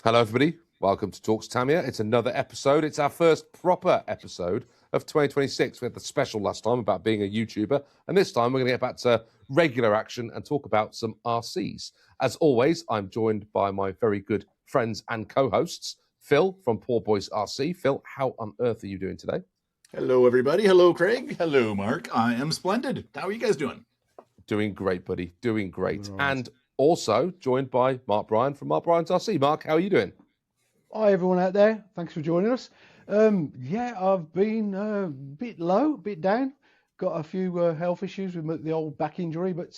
Hello, everybody. Welcome to Talks Tamiya. It's another episode. It's our first proper episode of 2026. We had the special last time about being a YouTuber, and this time we're going to get back to regular action and talk about some RCs. As always, I'm joined by my very good friends and co-hosts, Phil from Poor Boys RC. Phil, how on earth are you doing today? Hello, everybody. Hello, Craig. Hello, Mark. I am splendid. How are you guys doing? Doing great, buddy. Doing great. Right. And also joined by Mark Bryan from Mark Bryan's RC. Mark, how are you doing? Hi, everyone out there. Thanks for joining us. Yeah, I've been a bit low, a bit down. Got a few health issues with the old back injury, but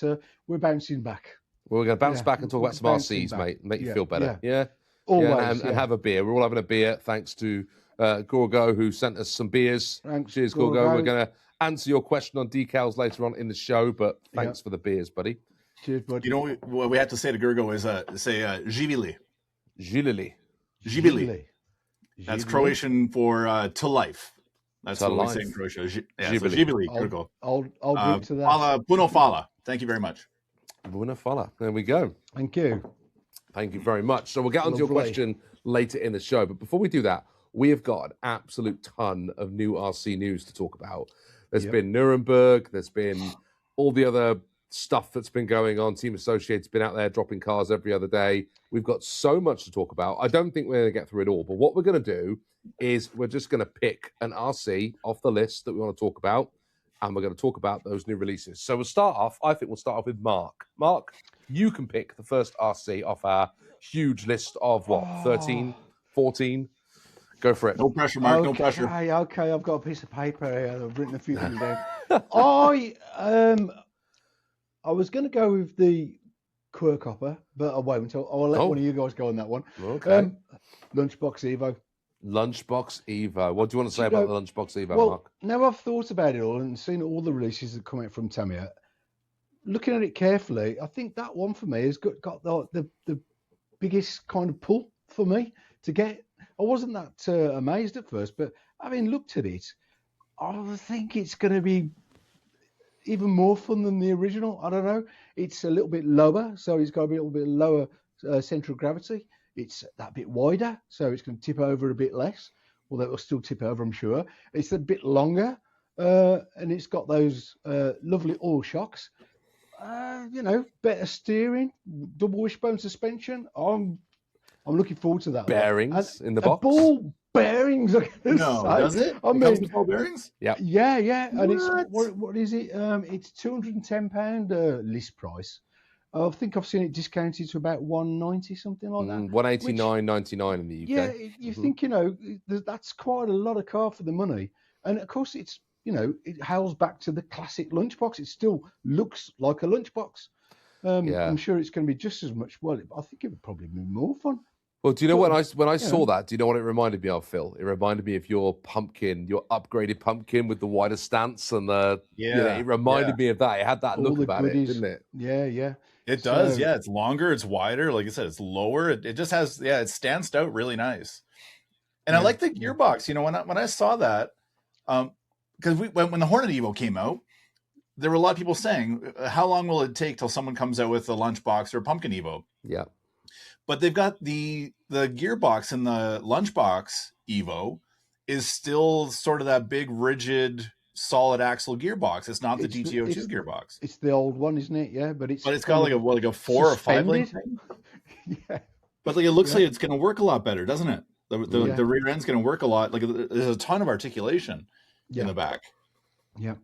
we're bouncing back. Well, we're going to bounce back and talk about some RCs, mate. Make you feel better. Yeah. Always. And have a beer. We're all having a beer thanks to Gorgo, who sent us some beers. Thanks, Cheers, Gorgo. We're going to answer your question on decals later on in the show, but thanks for the beers, buddy. Cheers, buddy. You know what we have to say to Gorgo is say Živili. Živili. Živili. That's Croatian for to life. That's what we say in Croatia. Živili, Gorgo. I'll drink to that. Puno hvala. Thank you very much. Puno hvala. There we go. Thank you. Thank you very much. So we'll get onto your question later in the show. But before we do that, we have got an absolute ton of new RC news to talk about. There's been Nuremberg. There's been all the other stuff that's been going on. Team Associated's been out there dropping cars every other day. We've got so much to talk about. I don't think we're going to get through it all. But what we're going to do is we're just going to pick an RC off the list that we want to talk about. And we're going to talk about those new releases. So we'll start off, I think we'll start off with Mark. Mark, you can pick the first RC off our huge list of, 13, 14? Go for it. No pressure, Mark. No pressure. Okay, I've got a piece of paper here. I've written a few things down. I was going to go with the Quirk Hopper, but I won't. I'll let one of you guys go on that one. Okay. Lunchbox Evo. Lunchbox Evo. What do you want to say about the Lunchbox Evo, Mark? Now I've thought about it all and seen all the releases that come out from Tamiya. Looking at it carefully, I think that one for me has got the biggest kind of pull for me to get. I wasn't that amazed at first, but having looked at it, I think it's going to be even more fun than the original. I don't know. It's a little bit lower, so it's got a little bit lower center of gravity. It's that bit wider, so it's going to tip over a bit less. Although it will still tip over, I'm sure. It's a bit longer, and it's got those lovely oil shocks. Better steering, double wishbone suspension. I'm looking forward to that. Bearings in the box. Ball bearings. No, does it? I mean, comes with ball bearings? Yeah. Yeah. And it's what is it? It's £210 list price. I think I've seen it discounted to about 190, something like that. 189.99 in the UK. Yeah, you think that's quite a lot of car for the money, and of course it's it hails back to the classic lunchbox. It still looks like a lunchbox. I'm sure it's going to be just as much. Well, I think it would probably be more fun. Well, do you know when I saw that? Do you know what it reminded me of, Phil? It reminded me of your pumpkin, your upgraded pumpkin with the wider stance and the. It reminded me of that. It had that look about it, didn't it? Yeah. It does. Yeah, it's longer, it's wider. Like I said, it's lower. It just has. Yeah, it stands out really nice. And I like the gearbox. When I saw that, because when the Hornet Evo came out, there were a lot of people saying, "How long will it take till someone comes out with a lunchbox or a pumpkin Evo?" Yeah. But they've got the gearbox in the Lunchbox Evo is still sort of that big, rigid, solid axle gearbox. It's not the GTO2 gearbox. It's the old one, isn't it? Yeah, but it's got like a 4 or 5 link thing. Yeah. But it looks like it's going to work a lot better, doesn't it? The rear end's going to work a lot. Like there's a ton of articulation in the back. Yeah.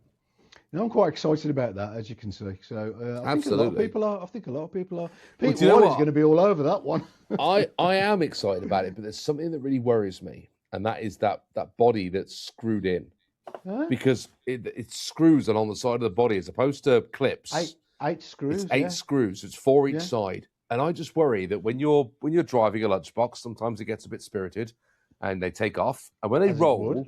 And I'm quite excited about that, as you can see. So I think a lot of people are. Pete Wall is going to be all over that one. I am excited about it, but there's something that really worries me, and that is that body that's screwed in. Huh? Because it screws along the side of the body as opposed to clips. Eight screws. It's 8 screws. It's 4 each side. And I just worry that when you're driving a lunchbox, sometimes it gets a bit spirited, and they take off, and when they roll.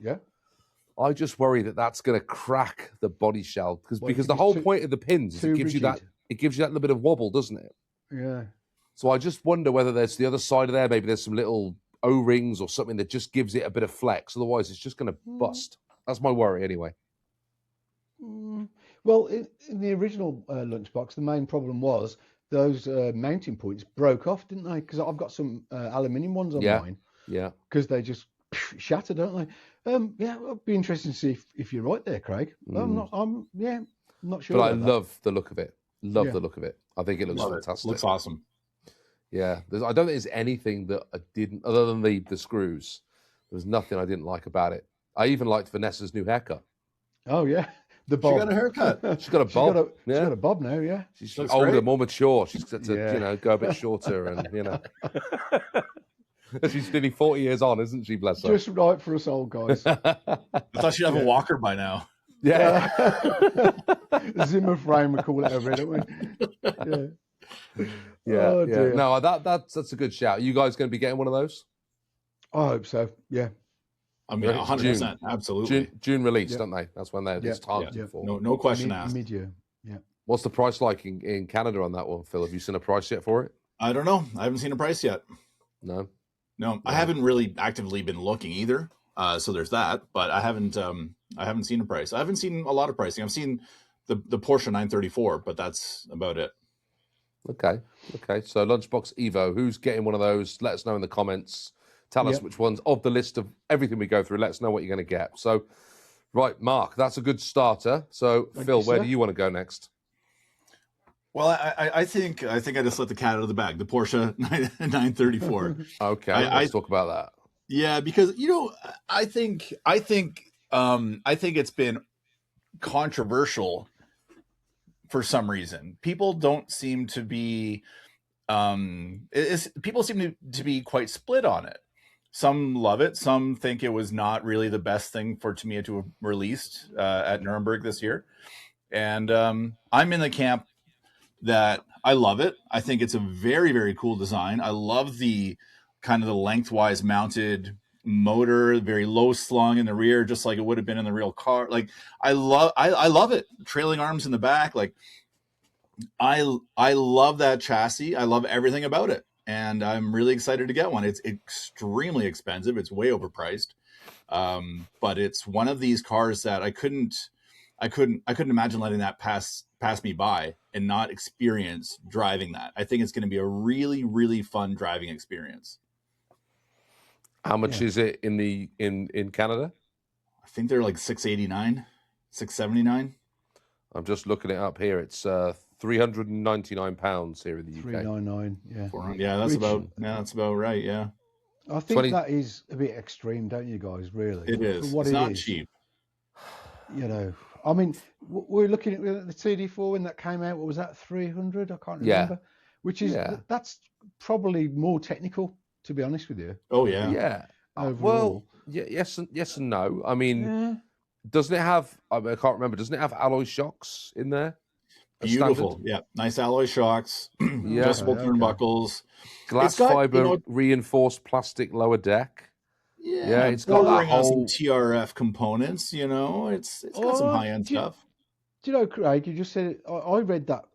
I just worry that that's going to crack the body shell because the whole point of the pins is it gives you that little bit of wobble, doesn't it? Yeah. So I just wonder whether there's the other side of there. Maybe there's some little O-rings or something that just gives it a bit of flex. Otherwise, it's just going to bust. That's my worry, anyway. Well, in the original lunchbox, the main problem was those mounting points broke off, didn't they? Because I've got some aluminium ones on mine. Yeah. Because they just shatter, don't they? Yeah, it'd be interesting to see if you're right there, Craig. I'm not sure. But I love the look of it. Love the look of it. I think it looks fantastic. Looks awesome. Yeah, I don't think there's anything that I didn't, other than the screws. There was nothing I didn't like about it. I even liked Vanessa's new haircut. Oh yeah, the bob. She got a haircut. She's got a bob. She's got a bob now. Yeah, she's older, more mature. She's got to go a bit shorter, and she's nearly 40 years on, isn't she? Bless her. Just right for us old guys. I thought she'd have a walker by now. Yeah. Zimmer frame, we call it over here, don't we? Yeah. Oh, dear. No, that's a good shout. You guys going to be getting one of those? I hope so. Yeah. I mean, 100%, absolutely. June release, don't they? That's when they're targeted for. No question asked. Mid-year. Yeah. What's the price like in Canada on that one, Phil? Have you seen a price yet for it? I don't know. I haven't seen a price yet. No. I haven't really actively been looking either. So there's that, but I haven't seen a price. I haven't seen a lot of pricing. I've seen the Porsche 934, but that's about it. Okay. So Lunchbox Evo, who's getting one of those? Let us know in the comments. Tell us which ones of the list of everything we go through. Let us know what you're going to get. So, right, Mark, that's a good starter. So, Phil, where do you want to go next? Well, I think I just let the cat out of the bag. The Porsche 934. Okay, let's talk about that. Yeah, because I think it's been controversial for some reason. People don't seem to be people seem to be quite split on it. Some love it. Some think it was not really the best thing for Tamiya to have released at Nuremberg this year. And I'm in the camp that I love it. I think it's a very, very cool design. I love the kind of the lengthwise mounted motor, very low slung in the rear, just like it would have been in the real car. Like I love it. Trailing arms in the back. Like I love that chassis. I love everything about it. And I'm really excited to get one. It's extremely expensive. It's way overpriced. But it's one of these cars that I couldn't imagine letting that pass me by and not experience driving that. I think it's going to be a really, really fun driving experience. How much is it in Canada? I think they're like $689, $679. I'm just looking it up here. It's £399 here in the UK. $399, yeah. Yeah, that's about right. Yeah. I think that is a bit extreme, don't you guys? Really, it is. It's not cheap. I mean, we're looking at the TD4 when that came out. What was that? 300? I can't remember. Yeah. Which is that's probably more technical, to be honest with you. Oh yeah. Yeah. Overall. Well, yes and no. I mean, doesn't it have? I can't remember. Doesn't it have alloy shocks in there? Beautiful. Standard? Yeah. Nice alloy shocks. Adjustable turnbuckles. Glass fiber reinforced plastic lower deck. Yeah, it's got that whole some TRF components. It's got some high end stuff. Do you know, Craig? You just said I read that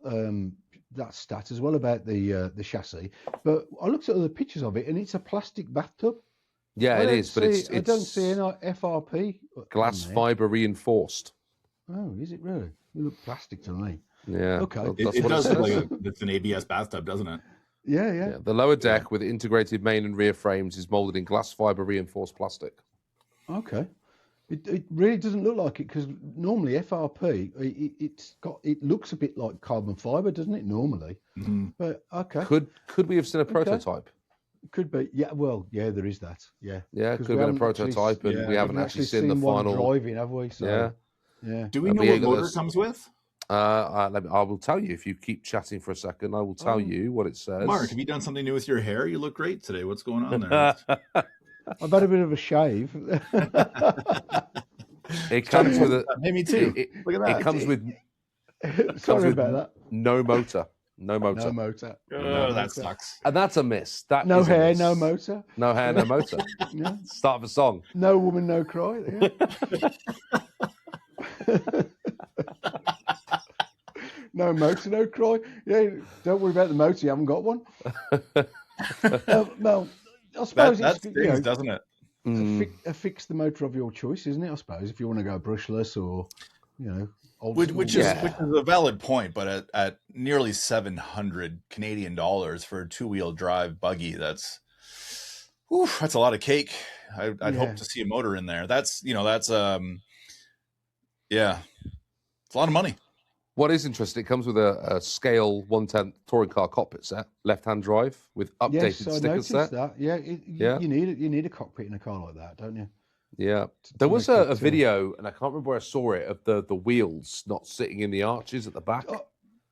that stat as well about the chassis, but I looked at other pictures of it, and it's a plastic bathtub. Yeah, it is, but it's I don't see any FRP. Glass fiber reinforced. Oh, is it really? It looks plastic to me. Yeah. Okay. It does look like it's an ABS bathtub, doesn't it? Yeah. The lower deck with integrated main and rear frames is molded in glass fiber reinforced plastic. Okay. It really doesn't look like it, because normally FRP it looks a bit like carbon fiber, doesn't it? Normally, but okay. Could we have seen a prototype? Could be. Yeah. Well, yeah, there is that. Yeah. Yeah. Could have been a prototype, and we haven't actually seen the final driving, have we? So, yeah. Do we know what motor comes with? I will tell you if you keep chatting for a second. I will tell you what it says. Mark, have you done something new with your hair? You look great today. What's going on there? I've had a bit of a shave. It comes with a. Me too. Look at that. It comes with. Sorry about that. No motor. No motor. That sucks. And that's a miss. That no is hair, a miss. no motor. No hair, no motor. Yeah. Start of a song. No woman, no cry. Yeah. No motor, no cry. Yeah, don't worry about the motor. You haven't got one. Well, I suppose that stings, doesn't it? Fix the motor of your choice, isn't it? I suppose if you want to go brushless or, Which is a valid point, but at nearly 700 Canadian dollars for a 2-wheel drive buggy, that's a lot of cake. I'd hope to see a motor in there. It's a lot of money. What is interesting, it comes with a scale 1/10 touring car cockpit set, left-hand drive with updated sticker set. That. Yeah, you need a cockpit in a car like that, don't you? Yeah, there was a video, and I can't remember where I saw it, of the wheels not sitting in the arches at the back.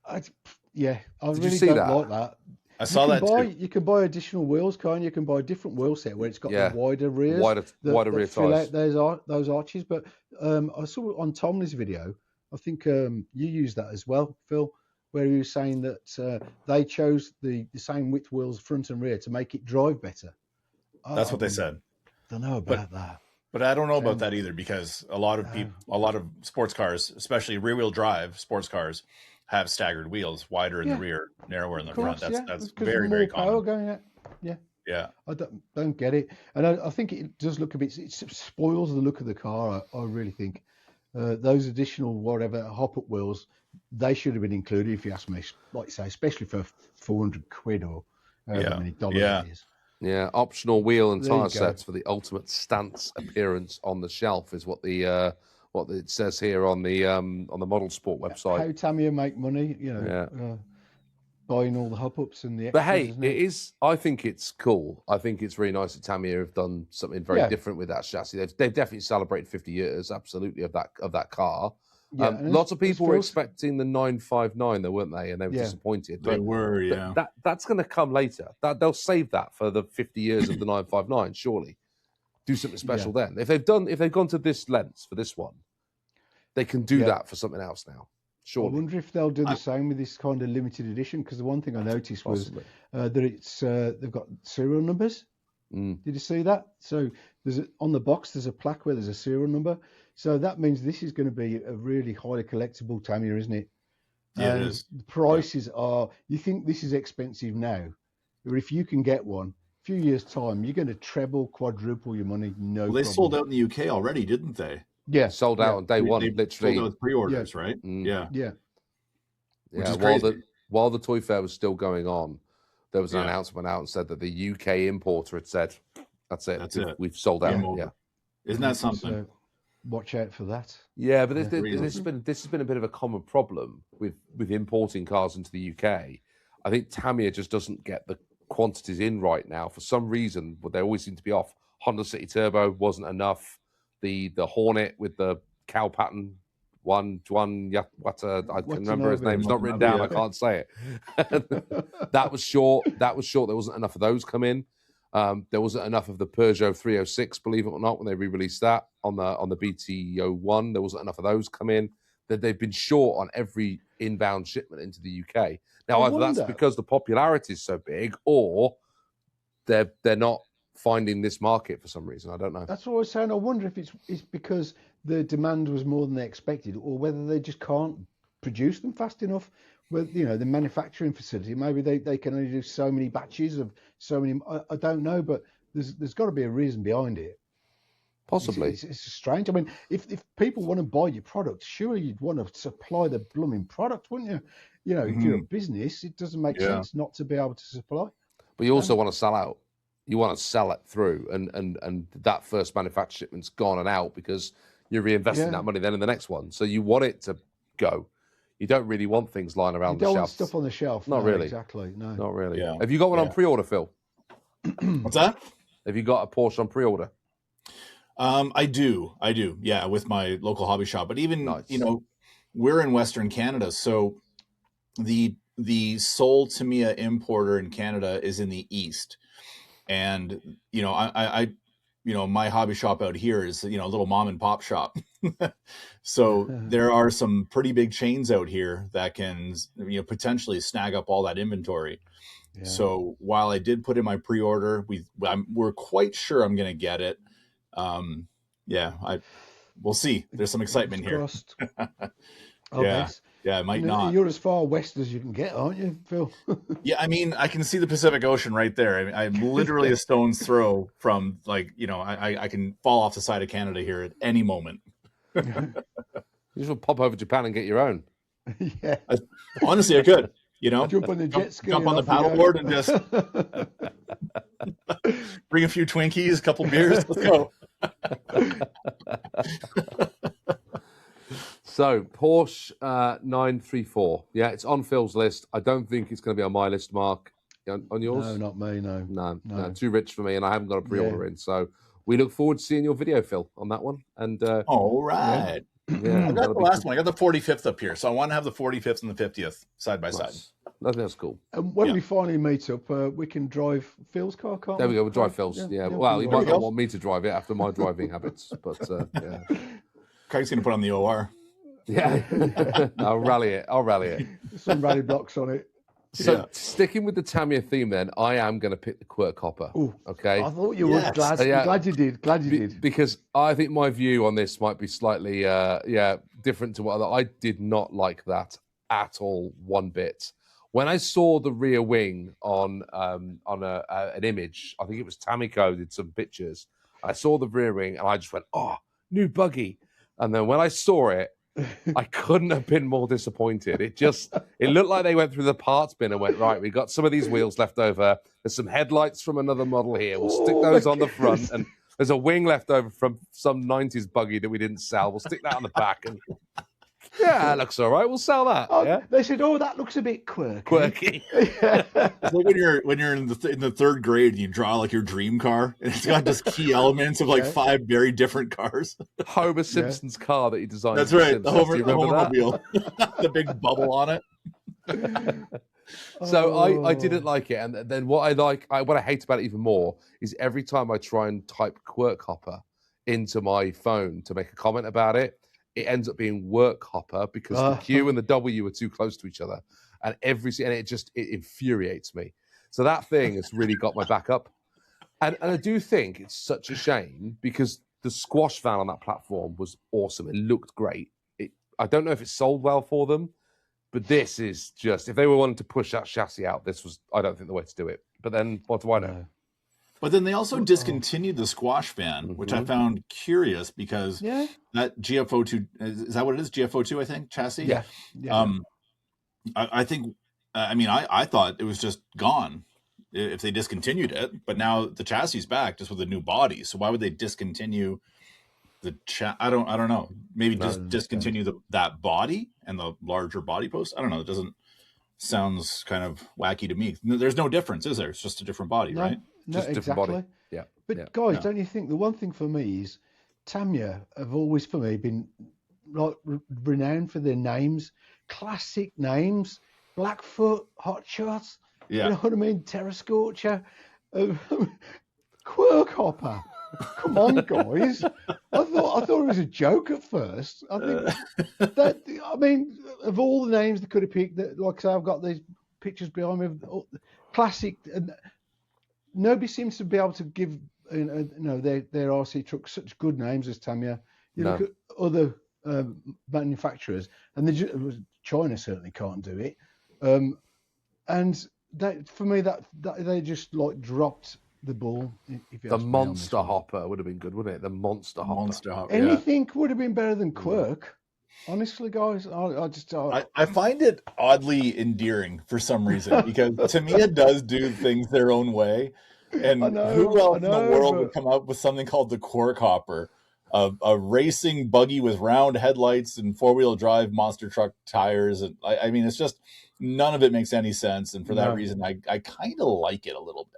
I Did really you see don't that? like that. I saw that too. You can buy additional wheels, can't you? You can buy a different wheel set where it's got the wider rears, wider rear fill tires. out those arches. But I saw on Tomley's video, I think you used that as well, Phil, where he was saying that they chose the same width wheels front and rear to make it drive better. That's what they said. Don't know about that. But I don't know about that either, because a lot of sports cars, especially rear-wheel drive sports cars, have staggered wheels, wider in the rear, narrower in the front. That's very, very common. Power going out. Yeah. I don't get it, and I think it does look a bit. It spoils the look of the car. I really think those additional hop-up wheels, they should have been included, if you ask me. Like you say, especially for 400 quid or however many dollars it is. Yeah, optional wheel and tire sets for the ultimate stance appearance on the shelf is what it says here on the Model Sport website. How Tamiya make money, buying all the hop-ups and the extras. But hey, it is. I think it's cool. I think it's really nice that Tamiya have done something very different with that chassis. They've definitely celebrated 50 years, absolutely, of that car. Yeah, lots of people were expecting the 959, though, weren't they? And they were disappointed. They were, yeah. That's going to come later. They'll save that for the 50 years of the 959. Surely, do something special then. If they've gone to this length for this one, they can do that for something else now. Surely. I wonder if they'll do the same with this kind of limited edition. Because the one thing I noticed was that they've got serial numbers. Did you see that? So on the box there's a plaque where there's a serial number. So that means this is going to be a really highly collectible Tamiya, isn't it? Yeah, it is. The prices are. You think this is expensive now, but if you can get one, a few years' time, you're going to treble, quadruple your money. They sold out in the UK already, didn't they? Yeah, sold out on day one. They literally sold out with pre-orders, right? Yeah. Crazy. While the toy fair was still going on, there was an announcement out and said that the UK importer had said, "That's it. We've sold out." Yeah, isn't that something? So, watch out for that. Yeah, but this has been a bit of a common problem with importing cars into the UK. I think Tamiya just doesn't get the quantities in right now for some reason, but they always seem to be off. Honda City Turbo wasn't enough. The Hornet with the cow pattern, I can remember his name. It's not written down. I can't say it. That was short. There wasn't enough of those come in. There wasn't enough of the Peugeot 306, believe it or not, when they re-released that on the BT01. There wasn't enough of those come in. That they've been short on every inbound shipment into the UK. Now, either that's because the popularity is so big, or they're not finding this market for some reason. I don't know. That's what I was saying. I wonder if it's because the demand was more than they expected, or whether they just can't produce them fast enough. With the manufacturing facility, maybe they can only do so many batches of so many. I don't know, but there's got to be a reason behind it. Possibly, it's strange. I mean, if people want to buy your product, surely you'd want to supply the blooming product, wouldn't you? If you're a business, it doesn't make sense not to be able to supply. But you also want to sell out. You want to sell it through, and that first manufactured shipment's gone and out because you're reinvesting that money then in the next one. So you want it to go. You don't really want things lying around the shelf. You don't want stuff on the shelf. Not really. Exactly. No. Not really. Yeah. Have you got one on pre-order, Phil? What's that? Have you got a Porsche on pre-order? I do. Yeah, with my local hobby shop. But even we're in Western Canada, so the sole Tamiya importer in Canada is in the east, and I my hobby shop out here is a little mom and pop shop. So there are some pretty big chains out here that can potentially snag up all that inventory. Yeah. So while I did put in my pre-order, we're quite sure I'm going to get it. We'll see. There's some excitement here. Yeah, it might not. You're as far west as you can get, aren't you, Phil? Yeah, I mean, I can see the Pacific Ocean right there. I'm literally a stone's throw from I can fall off the side of Canada here at any moment. You just want to pop over to Japan and get your own. Yeah. Honestly, I could. Jump on the jet ski, jump on the paddleboard and just bring a few Twinkies, a couple beers. Let's go. So Porsche 934. Yeah, it's on Phil's list. I don't think it's going to be on my list, Mark. On yours? No, not me. No. Too rich for me, and I haven't got a pre-order in. So we look forward to seeing your video, Phil, on that one. And all right. Yeah, I got the last one. I got the 45th up here, so I want to have the 45th and the 50th side by side. I think that's cool. And when we finally meet up, we can drive Phil's car, can't we? There we go. We'll drive Phil's. Yeah. Well, you might not want me to drive it after my driving habits, but yeah. Craig's going to put on the OR. Yeah. I'll rally it. Some rally blocks on it. So sticking with the Tamiya theme, then I am going to pick the Quirk Hopper. Ooh, okay. I thought you were glad. Glad you did. Glad you did. Because I think my view on this might be slightly, different to what I did not like that at all, one bit. When I saw the rear wing on an image, I think it was Tamiko did some pictures. I saw the rear wing and I just went, "Oh, new buggy!" And then when I saw it, I couldn't have been more disappointed. It looked like they went through the parts bin and went, right, we got some of these wheels left over. There's some headlights from another model here. We'll stick those on the front. And there's a wing left over from some 90s buggy that we didn't sell. We'll stick that on the back. And yeah, that looks all right. We'll sell that. Yeah? They said, "Oh, that looks a bit quirky." It's like when you're in the third grade and you draw like your dream car, and it's got just key elements of like 5 very different cars. Homer Simpson's car that he designed. That's right, the Homermobile, the big bubble on it. So I didn't like it, and then what I hate about it even more is every time I try and type Quirk Hopper into my phone to make a comment about it, it ends up being Work Hopper because the Q and the W are too close to each other, and it infuriates me. So that thing has really got my back up, and I do think it's such a shame because the squash van on that platform was awesome. It looked great. I don't know if it sold well for them, but this is just, if they were wanting to push that chassis out, this was, I don't think, the way to do it. But then what do I know? But then they also discontinued the squash van, which I found curious because that GFO2, is that what it is? GFO2, I think, chassis? Yeah. I think, I thought it was just gone if they discontinued it, but now the chassis is back just with a new body. So why would they discontinue the I don't know. Maybe discontinue that body and the larger body post. I don't know. It sounds kind of wacky to me. There's no difference, is there? It's just a different body, right? No, just exactly. Different body. Yeah. But guys, don't you think the one thing for me is Tamiya have always for me been like renowned for their names, classic names, Blackfoot, Hot Shots. Yeah. You know what I mean? Terra Scorcher, Quirk Hopper. Come on, guys! I thought it was a joke at first. I think of all the names they could have picked, like I say, I've got these pictures behind me, classic. And nobody seems to be able to give their RC trucks such good names as Tamiya. You look at other manufacturers, and China certainly can't do it. And that, for me, that they just like dropped the ball. The Monster Hopper would have been good, wouldn't it? The Monster Hopper. Anything would have been better than Quirk. Honestly, guys, I find it oddly endearing for some reason because Tamiya does do things their own way. And who else in the world would come up with something called the Quirk Hopper? A racing buggy with round headlights and 4-wheel drive monster truck tires. And I mean, it's just, none of it makes any sense. And for that reason, I kind of like it a little bit.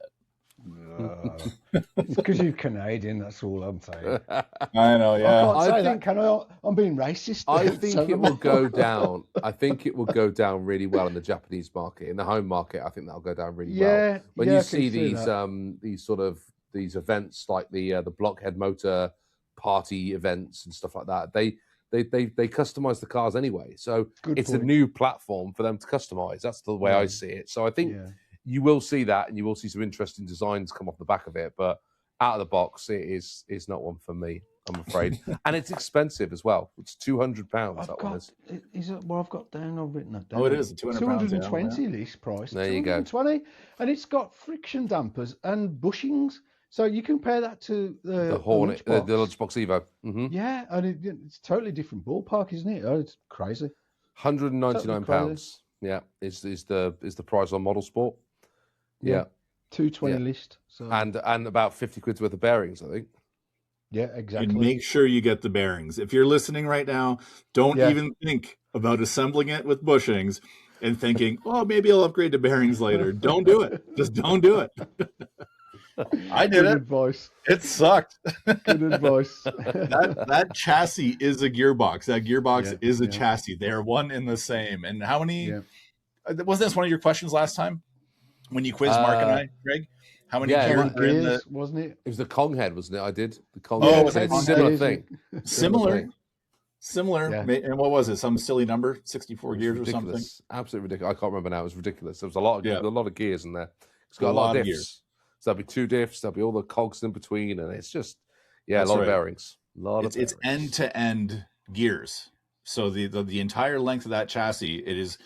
It's because you're Canadian, that's all I'm saying. I know, yeah. I can't say that, can I? I'm being racist. I think it will go down. I think it will go down really well in the Japanese market. In the home market, I think that'll go down really well. When you see these events like the Blockhead Motor party events and stuff like that, they customize the cars anyway. So it's a new platform for them to customize. That's the way I see it. So I think you will see that, and you will see some interesting designs come off the back of it. But out of the box, it is not one for me, I'm afraid. And it's expensive as well. It's £200. That one is. Is it? Well, I've got down. I've written that down. Oh, it is £200. 220 list price. There you go. 220, and it's got friction dampers and bushings. So you compare that to the Hornet, the Lunchbox Evo. Yeah, and it's totally different ballpark, isn't it? Oh, it's crazy. £199. Yeah, is the price on Model Sport. Yeah. 220 list. So. And about 50 quid's worth of bearings, I think. Yeah, exactly. And make sure you get the bearings. If you're listening right now, don't even think about assembling it with bushings and thinking, oh, maybe I'll upgrade to bearings later. Don't do it. Just don't do it. I did it. Advice. It sucked. Good advice. that chassis is a gearbox. That gearbox is a chassis. They are one and the same. And how many? Yeah. Wasn't this one of your questions last time when you quizzed Mark and I, Greg? How many gears are in the? Wasn't it? It was the Kong head, wasn't it? I did the Kong. Oh, head. It's a similar thing. Similar. Yeah. And what was it? Some silly number? 64 gears or something? Absolutely ridiculous. I can't remember now. It was ridiculous. There was a lot of gears in there. It's got a lot of diffs. Gears. So there'll be 2 diffs. There'll be all the cogs in between, and it's just a lot of bearings. It's end-to-end gears. So the entire length of that chassis, it is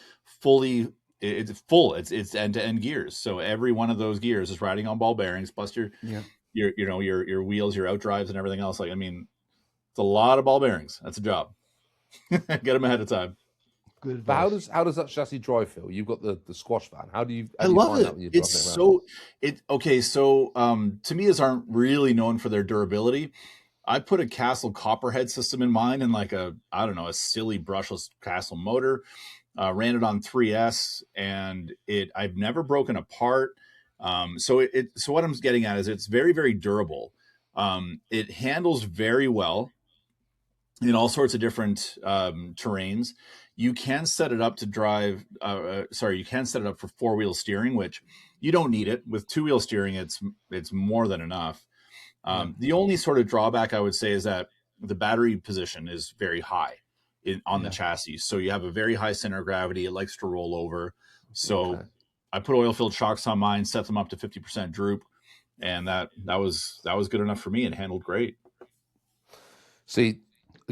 fully. It's full. It's end-to-end gears. So every one of those gears is riding on ball bearings, plus your wheels, your outdrives, and everything else. Like, I mean, it's a lot of ball bearings. That's a job. Get them ahead of time. Good. But how does that chassis drive, Phil? You've got the squash van. How do you? I love it. It's so Tamiyas aren't really known for their durability. I put a Castle copperhead system in mine, and like a silly brushless Castle motor. Ran it on 3S, and I've never broken apart. So what I'm getting at is it's very, very durable. It handles very well in all sorts of different terrains. You can set it up to drive. You can set it up for 4-wheel steering, which you don't need it. With 2-wheel steering, it's more than enough. The only sort of drawback I would say is that the battery position is very high on the chassis. So you have a very high center of gravity. It likes to roll over. So I put oil-filled shocks on mine, set them up to 50% droop, and that was good enough for me. It handled great. See,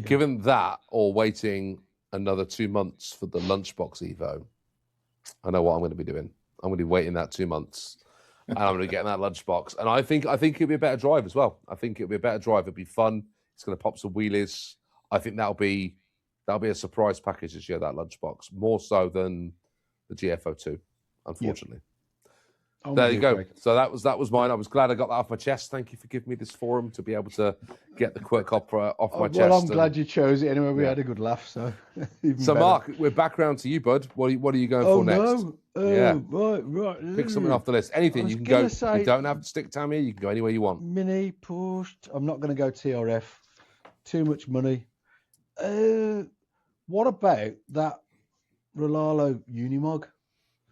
given that or waiting another 2 months for the Lunchbox Evo, I know what I'm going to be doing. I'm going to be waiting that 2 months, and I'm going to get in that Lunchbox. And I think it'll be a better drive as well. I think it'll be a better drive. It'll be fun. It's going to pop some wheelies. I think that'll be a surprise package this year, that Lunchbox, more so than the GFO2, unfortunately. Yep. There you go. Greg. So that was mine. I was glad I got that off my chest. Thank you for giving me this forum to be able to get the Quirk Hopper off my chest. Well, I'm glad you chose it anyway. We had a good laugh. So better. Mark, we're back round to you, bud. What are you going for next? Right. Pick something off the list. Anything. You can go. You don't have to stick Tamiya. You can go anywhere you want. Mini, Porsche. I'm not going to go TRF. Too much money. What about that Rlaarlo Unimog?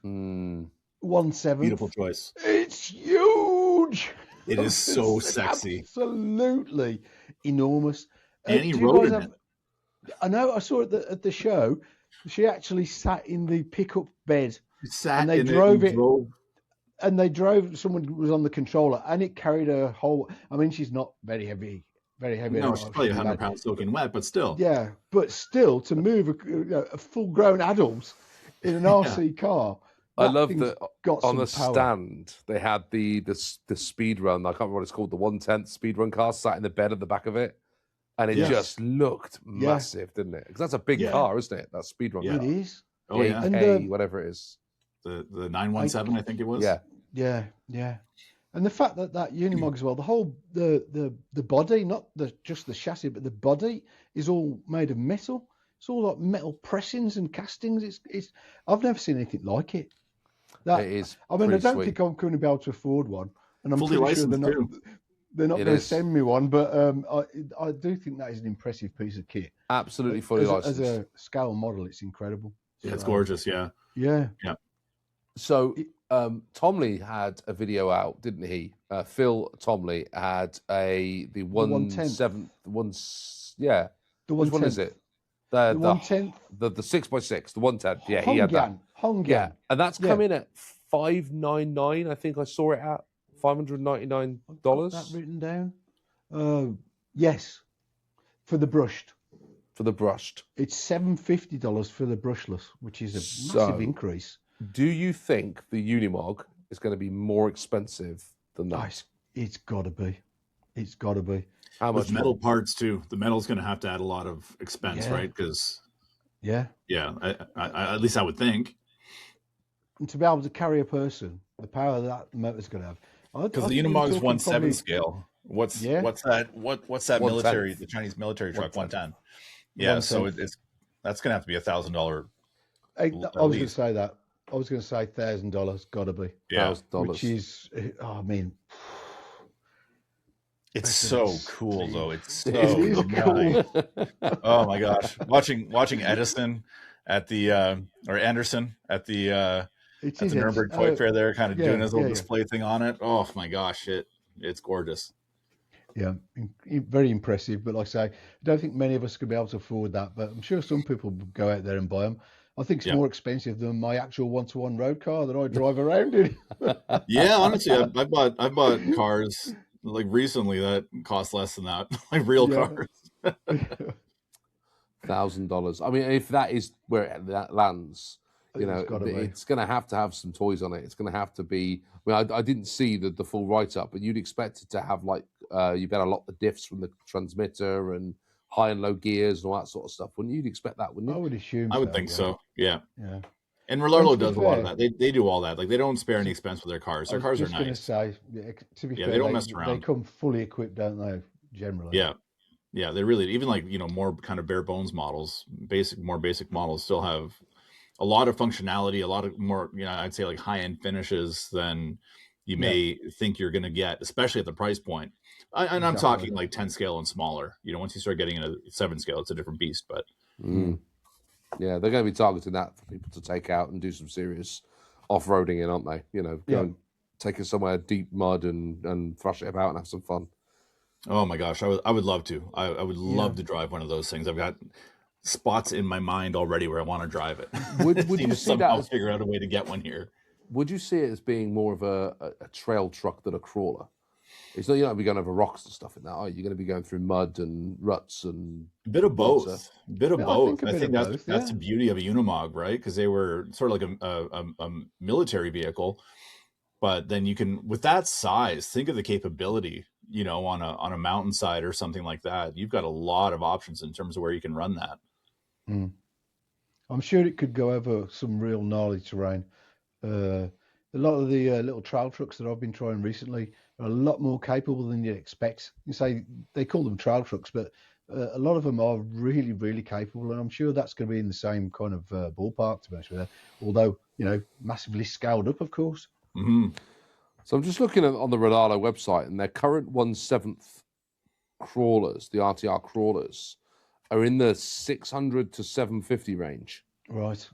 1.7. Beautiful choice. It's huge. It is so sexy. Absolutely enormous. And he rode in it. I know. I saw it at the show. She actually sat in the pickup bed. And they drove it. And they drove. Someone was on the controller, and it carried her whole. I mean, she's not very heavy. Very heavy. No, she's probably 100 pounds soaking wet, but still. Yeah, but still, to move a full-grown adult in an RC car. I love that on the stand they had the speed run. I can't remember what it's called. The 1/10 speed run car sat in the bed at the back of it, and it just looked massive, didn't it? Because that's a big car, isn't it? That speed run. It is. Oh yeah. And whatever it is. The 917, I think it was. Yeah. And the fact that Unimog as well, the whole the body, not just the chassis, but the body is all made of metal. It's all like metal pressings and castings. It's I've never seen anything like it. It is. I mean, I don't think I'm going to be able to afford one, and I'm fully pretty sure they're not going to send me one. But I do think that is an impressive piece of kit. Absolutely fully licensed. As a scale model, it's incredible. Yeah, it's gorgeous. Yeah. So Tomley had a video out, didn't he? Phil Tomley had the 1/7. The which one is it? The 1/10. The 6x6, the 1/10. Yeah, he had that. Yeah, and that's coming at $599. I think I saw it at $599. That written down. Yes, for the brushed. It's $750 for the brushless, which is a massive increase. Do you think the Unimog is going to be more expensive than that? It's got to be. It's got to be. How much With metal parts too. The metal's going to have to add a lot of expense, Yeah. right? Because Yeah. I, at least I would think. And to be able to carry a person, the power that motor's going to have. Because the Unimog's 1/7 scale. What's that? What's that military? The Chinese military truck 110. Yeah, so that's going to have to be $1,000. I was going to say that. I was going to say $1,000. Got to be. Yeah, which is. I mean, it's so cool though. It's so cool. Oh my gosh, watching Edison at the or Anderson at the Nuremberg Toy Fair there, kind of doing his little display thing on it. Oh my gosh, it's gorgeous. Yeah, very impressive. But like I say, I don't think many of us could be able to afford that. But I'm sure some people would go out there and buy them. I think it's more expensive than my actual one-to-one road car that I drive around in. Yeah, honestly, I bought cars like recently that cost less than that, like real cars. $1,000. I mean, if that is where that lands, you know, it's going to have some toys on it. It's going to have to be. I mean, I didn't see the full write-up, but you'd expect it to have like you better lock the diffs from the transmitter and high and low gears and all that sort of stuff. Wouldn't you expect that? Wouldn't you? I would assume. I would think so. Yeah. And Rlaarlo does a lot of that. They do all that. Like they don't spare any expense with their cars. Their cars are nice. Say, to be fair, they don't mess around. They come fully equipped, don't they? Generally. Yeah, they really, even like, you know, more kind of bare bones models, more basic models still have a lot of functionality, a lot of more, you know, I'd say like high end finishes than you may think you're going to get, especially at the price point. And I'm talking like 10 scale and smaller. You know, once you start getting in a 7 scale, it's a different beast. But yeah, they're going to be targeting that for people to take out and do some serious off-roading in, aren't they? You know, go and take it somewhere deep mud and thrash it about and have some fun. Oh my gosh, I would love to. I would love to drive one of those things. I've got spots in my mind already where I want to drive it. Would you somehow figure out a way to get one here? Would you see it as being more of a trail truck than a crawler? It's not, you're not going to be going over rocks and stuff in that, are you? You're going to be going through mud and ruts and a bit of both. I think that's both, the beauty of a Unimog, right? Because they were sort of like a military vehicle, but then you can, with that size, think of the capability. You know, on a mountainside or something like that, you've got a lot of options in terms of where you can run that. I'm sure it could go over some real gnarly terrain. A lot of the little trail trucks that I've been trying recently are a lot more capable than you'd expect. You say they call them trail trucks, but a lot of them are really, really capable, and I'm sure that's going to be in the same kind of ballpark, to be honest with you. Although, you know, massively scaled up, of course. So I'm just looking on the Rlaarlo website, and their current 1/7 crawlers, the RTR crawlers, are in the 600 to 750 range. Right,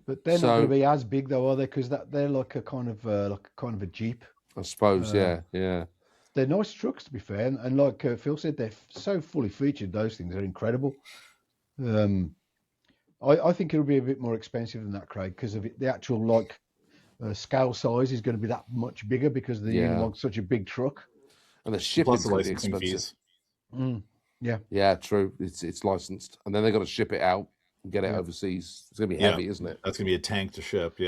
but they're not going to be as big, though, are they? Because they're like a kind of a Jeep, I suppose. Yeah. They're nice trucks, to be fair, and like Phil said, they're so fully featured. Those things are incredible. I think it'll be a bit more expensive than that, Craig, because of the actual scale size is going to be that much bigger because the Unimog's such a big truck, and the shipping's going to be expensive. Yeah, true. It's licensed, and then they've got to ship it out and get it overseas. It's going to be heavy, isn't it? That's going to be a tank to ship.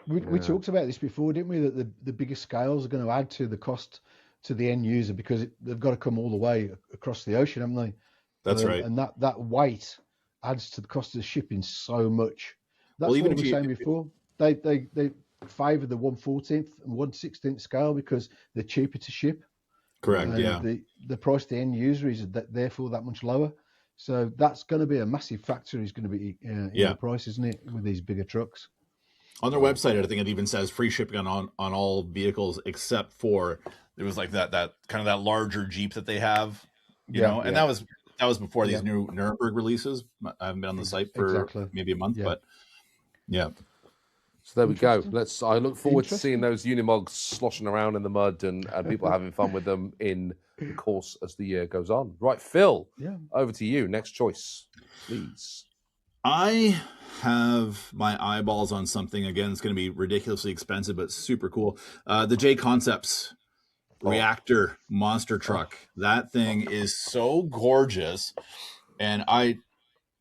We talked about this before, didn't we? That the bigger scales are going to add to the cost to the end user because they've got to come all the way across the ocean, haven't they? That's right. And that weight adds to the cost of the shipping so much. That's what we were saying before. They favour the 1/14 and 1/16 scale because they're cheaper to ship. Correct. The price to the end user is therefore that much lower. So that's going to be a massive factor. Is going to be in the price, isn't it, with these bigger trucks? On their website, I think it even says free shipping on all vehicles except for there was like that kind of that larger Jeep that they have, you know, and that was before these new Nuremberg releases. I haven't been on the site for maybe a month, but So there we go. I look forward to seeing those Unimogs sloshing around in the mud and people having fun with them in the course as the year goes on. Right, Phil, over to you. Next choice, please. I have my eyeballs on something. Again, it's going to be ridiculously expensive, but super cool. The JConcepts reactor monster truck. That thing is so gorgeous. And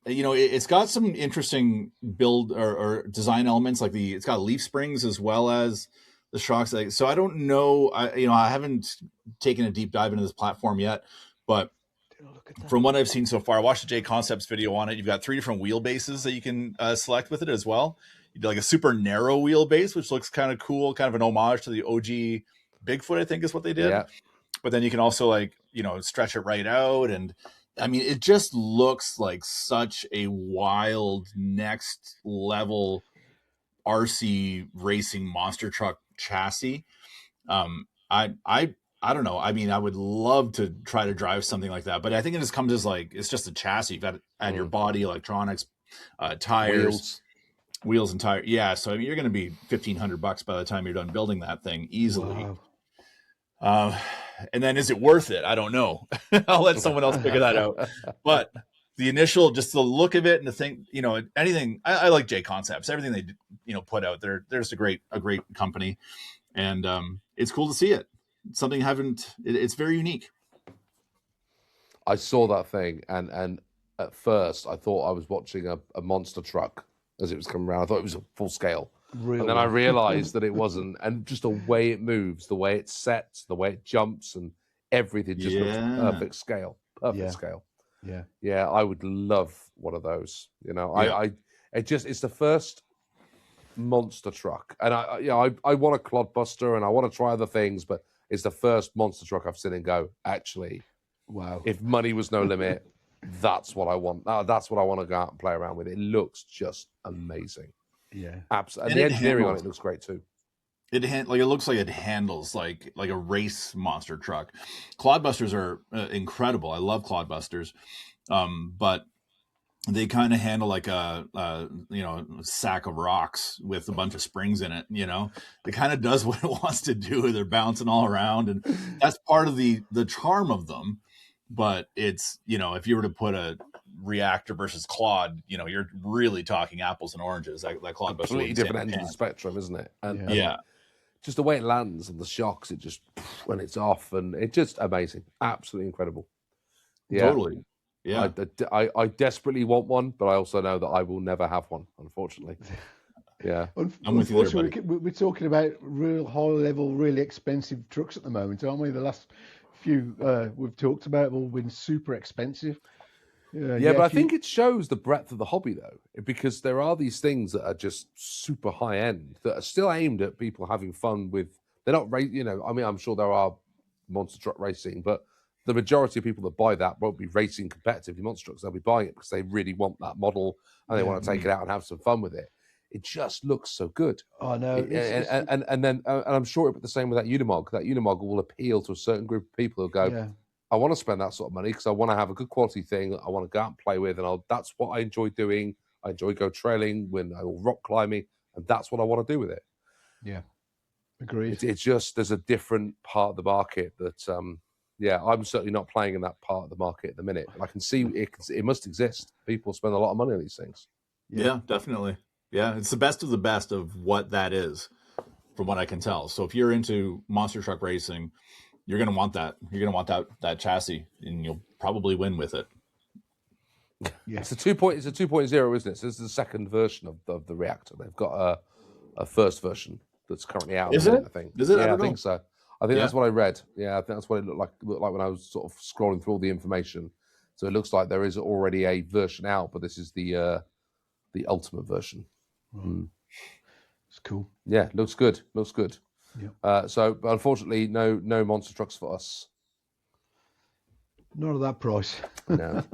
it's got some interesting build or design elements, like it's got leaf springs as well as the shocks. So I don't know. I haven't taken a deep dive into this platform yet, but from what I've seen so far, I watched the JConcepts video on it. You've got 3 different wheelbases that you can select with it as well. You do like a super narrow wheelbase, which looks kind of cool, kind of an homage to the OG Bigfoot, I think is what they did. Yeah. But then you can also stretch it right out. And I mean, it just looks like such a wild next level RC racing monster truck chassis. I don't know. I mean, I would love to try to drive something like that, but I think it just comes as it's just a chassis. You've got to add your body, electronics, tires, wheels and tires. Yeah. So I mean, you're going to be $1,500 by the time you're done building that thing easily. Wow. And then is it worth it? I don't know. I'll let someone else figure that out. But the initial, just the look of it and the thing, anything, I like JConcepts, everything they put out there. There's a great company, and it's cool to see it. Something it's very unique. I saw that thing, and at first I thought I was watching a monster truck as it was coming around. I thought it was a full scale. Really? And then I realized that it wasn't, and just the way it moves, the way it sets, the way it jumps, and everything just looks perfect scale. Yeah, I would love one of those. It's the first monster truck, and I want a clodbuster, and I want to try other things, but it's the first monster truck I've seen and go, actually, wow, if money was no limit, that's what I want. That's what I want to go out and play around with. It looks just amazing. Yeah, absolutely. And the engineering on it looks great too. It looks like it handles like a race monster truck. Clodbusters are incredible. I love Clodbusters, but they kind of handle like a sack of rocks with a bunch of springs in it. It kind of does what it wants to do. They're bouncing all around, and that's part of the charm of them. But it's if you were to put a reactor versus Claude, you're really talking apples and oranges. That Claude Buster, completely different end of the spectrum, isn't it? And just the way it lands and the shocks, it just when it's off, and it's just amazing, absolutely incredible. Yeah, totally. Yeah, I desperately want one, but I also know that I will never have one, unfortunately. Yeah, unfortunately, we're talking about real high level, really expensive trucks at the moment, aren't we? The last few we've talked about have all been super expensive. But I think it shows the breadth of the hobby, though, because there are these things that are just super high end that are still aimed at people having fun with. They're not, I mean, I'm sure there are monster truck racing, but the majority of people that buy that won't be racing competitively monster trucks. They'll be buying it because they really want that model and they want to take it out and have some fun with it. It just looks so good. Oh no! And I'm sure it'll be the same with that Unimog. That Unimog will appeal to a certain group of people who go, I want to spend that sort of money because I want to have a good quality thing. I want to go out and play with, and that's what I enjoy doing. I enjoy go trailing, when I go rock climbing, and that's what I want to do with it. Yeah, agreed. It's just there's a different part of the market that, I'm certainly not playing in that part of the market at the minute. But I can see it must exist. People spend a lot of money on these things. Yeah, definitely. Yeah, it's the best of what that is, from what I can tell. So if you're into monster truck racing, you're gonna want that. You're gonna want that chassis, and you'll probably win with it. Yeah, it's a 2.0, isn't it? So this is the second version of the reactor. They've got a first version that's currently out. Is it? I think. Is it? Yeah, I think so. I think that's what I read. Yeah, I think that's what it looked like when I was sort of scrolling through all the information. So it looks like there is already a version out, but this is the ultimate version. It's cool. Yeah, looks good. Yeah. So unfortunately, no monster trucks for us. Not at that price. No.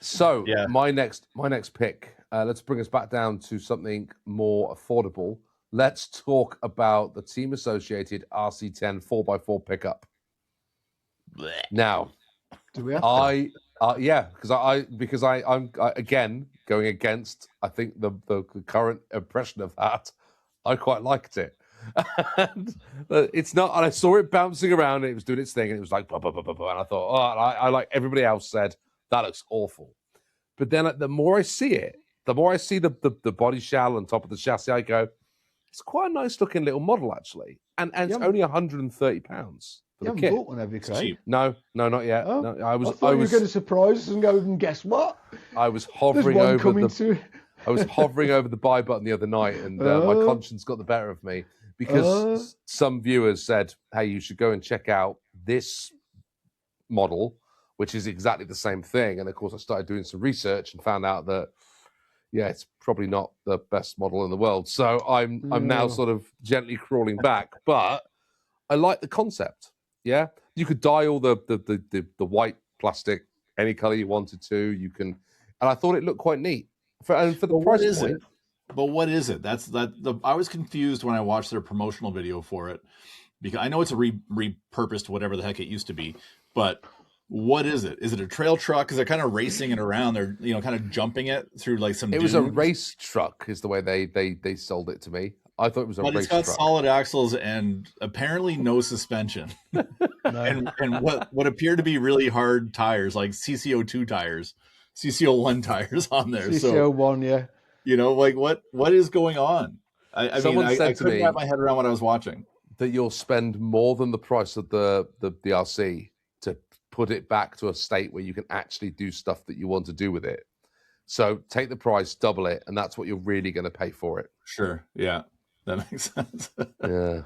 So my next pick. Let's bring us back down to something more affordable. Let's talk about the Team Associated RC10 4x4 pickup. Now, do we have to? because I'm again going against. I think the current impression of that. I quite liked it. And it's not, and I saw it bouncing around. And it was doing its thing, and it was like, bah, bah, bah, bah, bah, and I thought, I like everybody else said that looks awful. But then the more I see it, the more I see the body shell on top of the chassis, I go, it's quite a nice looking little model actually, and it's only £130. You haven't bought one, have you, Craig? No, not yet. Oh, no, I thought you were going to surprise us and go, and guess what? I was hovering over I was hovering over the buy button the other night, and my conscience got the better of me because some viewers said, "Hey, you should go and check out this model, which is exactly the same thing." And of course, I started doing some research and found out that, yeah, it's probably not the best model in the world. So I'm now sort of gently crawling back, but I like the concept. Yeah, you could dye all the white plastic any color you wanted to. You can, and I thought it looked quite neat for the price point. But what is it? I was confused when I watched their promotional video for it, because I know it's a repurposed whatever the heck it used to be, but what is it? Is it a trail truck? Because they're kind of racing it around. They're kind of jumping it through like some. It was a race truck, is the way they sold it to me. I thought it was a race truck. But it's got solid axles and apparently no suspension, and what appear to be really hard tires, like CCO2 tires, CCO1 tires on there. CCO1, yeah. Like what is going on? I couldn't wrap my head around what I was watching. That you'll spend more than the price of the RC to put it back to a state where you can actually do stuff that you want to do with it. So take the price, double it, and that's what you're really going to pay for it. Sure. Yeah, that makes sense. Yeah.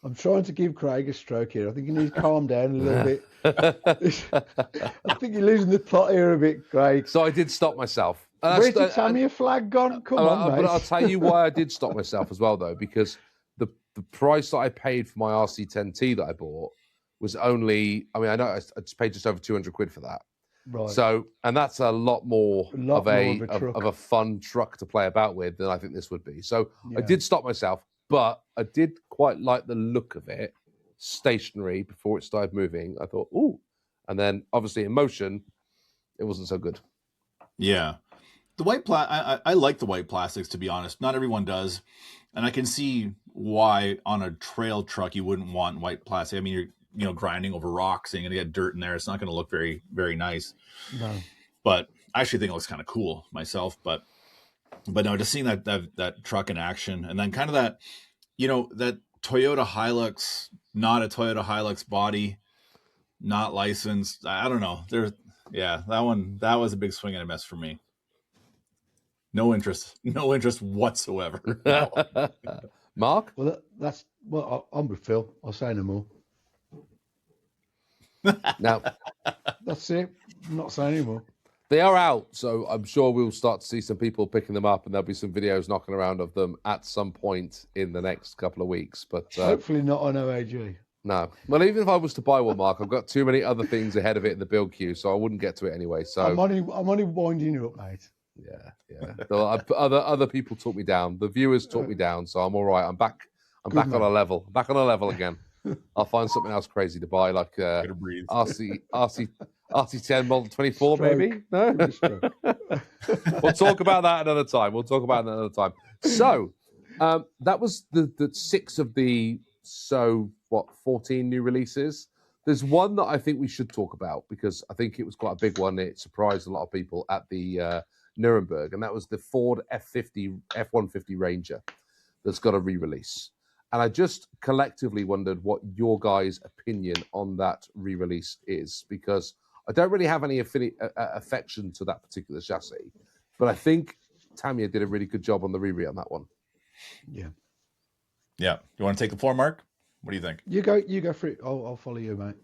I'm trying to give Craig a stroke here. I think you need to calm down a little bit. I think you're losing the plot here a bit, Craig. So I did stop myself. Where's the Tamiya flag gone? Come on, mate. But I'll tell you why I did stop myself as well, though, because the price that I paid for my RC10T that I bought was only, I know I just paid just over 200 quid for that. Right. So, and that's a lot more of a fun truck to play about with than I think this would be. So I did stop myself, but I did quite like the look of it, stationary before it started moving. I thought, ooh, and then obviously in motion, it wasn't so good. Yeah, the white I like the white plastics, to be honest. Not everyone does, and I can see why on a trail truck you wouldn't want white plastic. I mean, you're grinding over rocks and you're gonna get dirt in there. It's not going to look very, very nice. No. But I actually think it looks kind of cool myself. But no, just seeing that truck in action, and then kind of that, that Toyota Hilux, not a Toyota Hilux body, not licensed. I don't know. That was a big swing and a miss for me. No interest whatsoever. No. Mark? Well, I'm with Phil. I'll say no more. No. That's it. I'm not saying anymore. They are out, so I'm sure we'll start to see some people picking them up, and there'll be some videos knocking around of them at some point in the next couple of weeks. But hopefully not on OAG. No. Well, even if I was to buy one, Mark, I've got too many other things ahead of it in the build queue, so I wouldn't get to it anyway. So I'm only winding you up, mate. Yeah. So other people talk me down. The viewers talk me down, so I'm all right. I'm back on a level. Back on a level again. I'll find something else crazy to buy, like RC10 Model 24, maybe. No, we'll talk about that another time. So that was the 6 of the 14 new releases. There's one that I think we should talk about because I think it was quite a big one. It surprised a lot of people at the Nuremberg, and that was the Ford F-150 Ranger that's got a re-release. And I just collectively wondered what your guys' opinion on that re-release is, because I don't really have any affection to that particular chassis, but I think Tamiya did a really good job on the re on that one. Yeah. Yeah. You want to take the floor, Mark? What do you think? You go for it. I'll follow you, mate.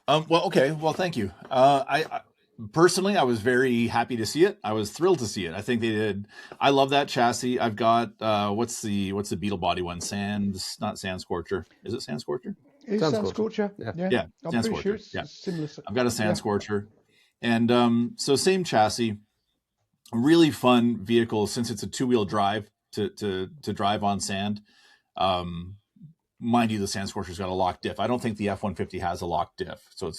Well, okay. Well, thank you. I personally, I was very happy to see it. I was thrilled to see it. I think they did. I love that chassis. I've got what's the Beetle body one? Not Sand Scorcher. Is it Sand Scorcher? It's Sand Scorcher. Yeah. I'm Sand pretty Scorcher. sure it's yeah. similar. I've got a Sand Scorcher, and so same chassis. Really fun vehicle since it's a 2-wheel drive to drive on sand. Mind you, the Sand Scorcher's got a lock diff. I don't think the F-150 has a lock diff. So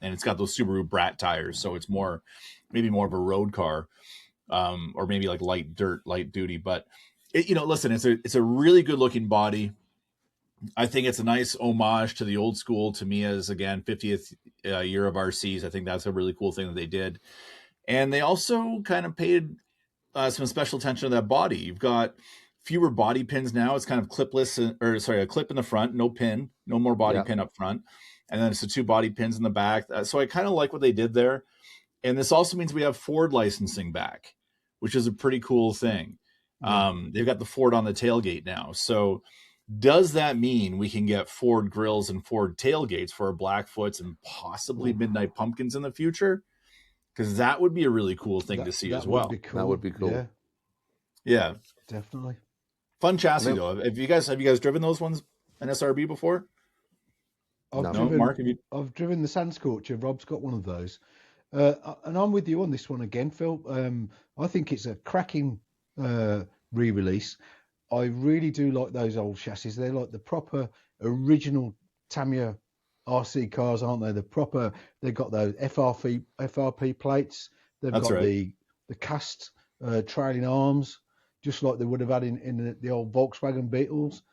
it's got those Subaru Brat tires. So it's maybe more of a road car, or maybe like light duty. But listen, it's a really good looking body. I think it's a nice homage to the old school Tamiya's, again, 50th year of RCs. I think that's a really cool thing that they did. And they also kind of paid some special attention to that body. You've got fewer body pins now. It's kind of clipless, a clip in the front, no pin, no more body pin up front. And then it's the 2 body pins in the back. So I kind of like what they did there. And this also means we have Ford licensing back, which is a pretty cool thing. They've got the Ford on the tailgate now. So does that mean we can get Ford grills and Ford tailgates for our Blackfoots and possibly Midnight Pumpkins in the future? Because that would be a really cool thing to see as well. Cool. That would be cool. Yeah, definitely. Fun chassis though. Have you guys driven those ones in SRB before? I've driven the Sandscorcher. Rob's got one of those, and I'm with you on this one again, Phil. I think it's a cracking re-release. I really do like those old chassis. They're like the proper original Tamiya RC cars, aren't they? They've got those FRP plates. They've got the cast trailing arms, just like they would have had in the old Volkswagen Beetles.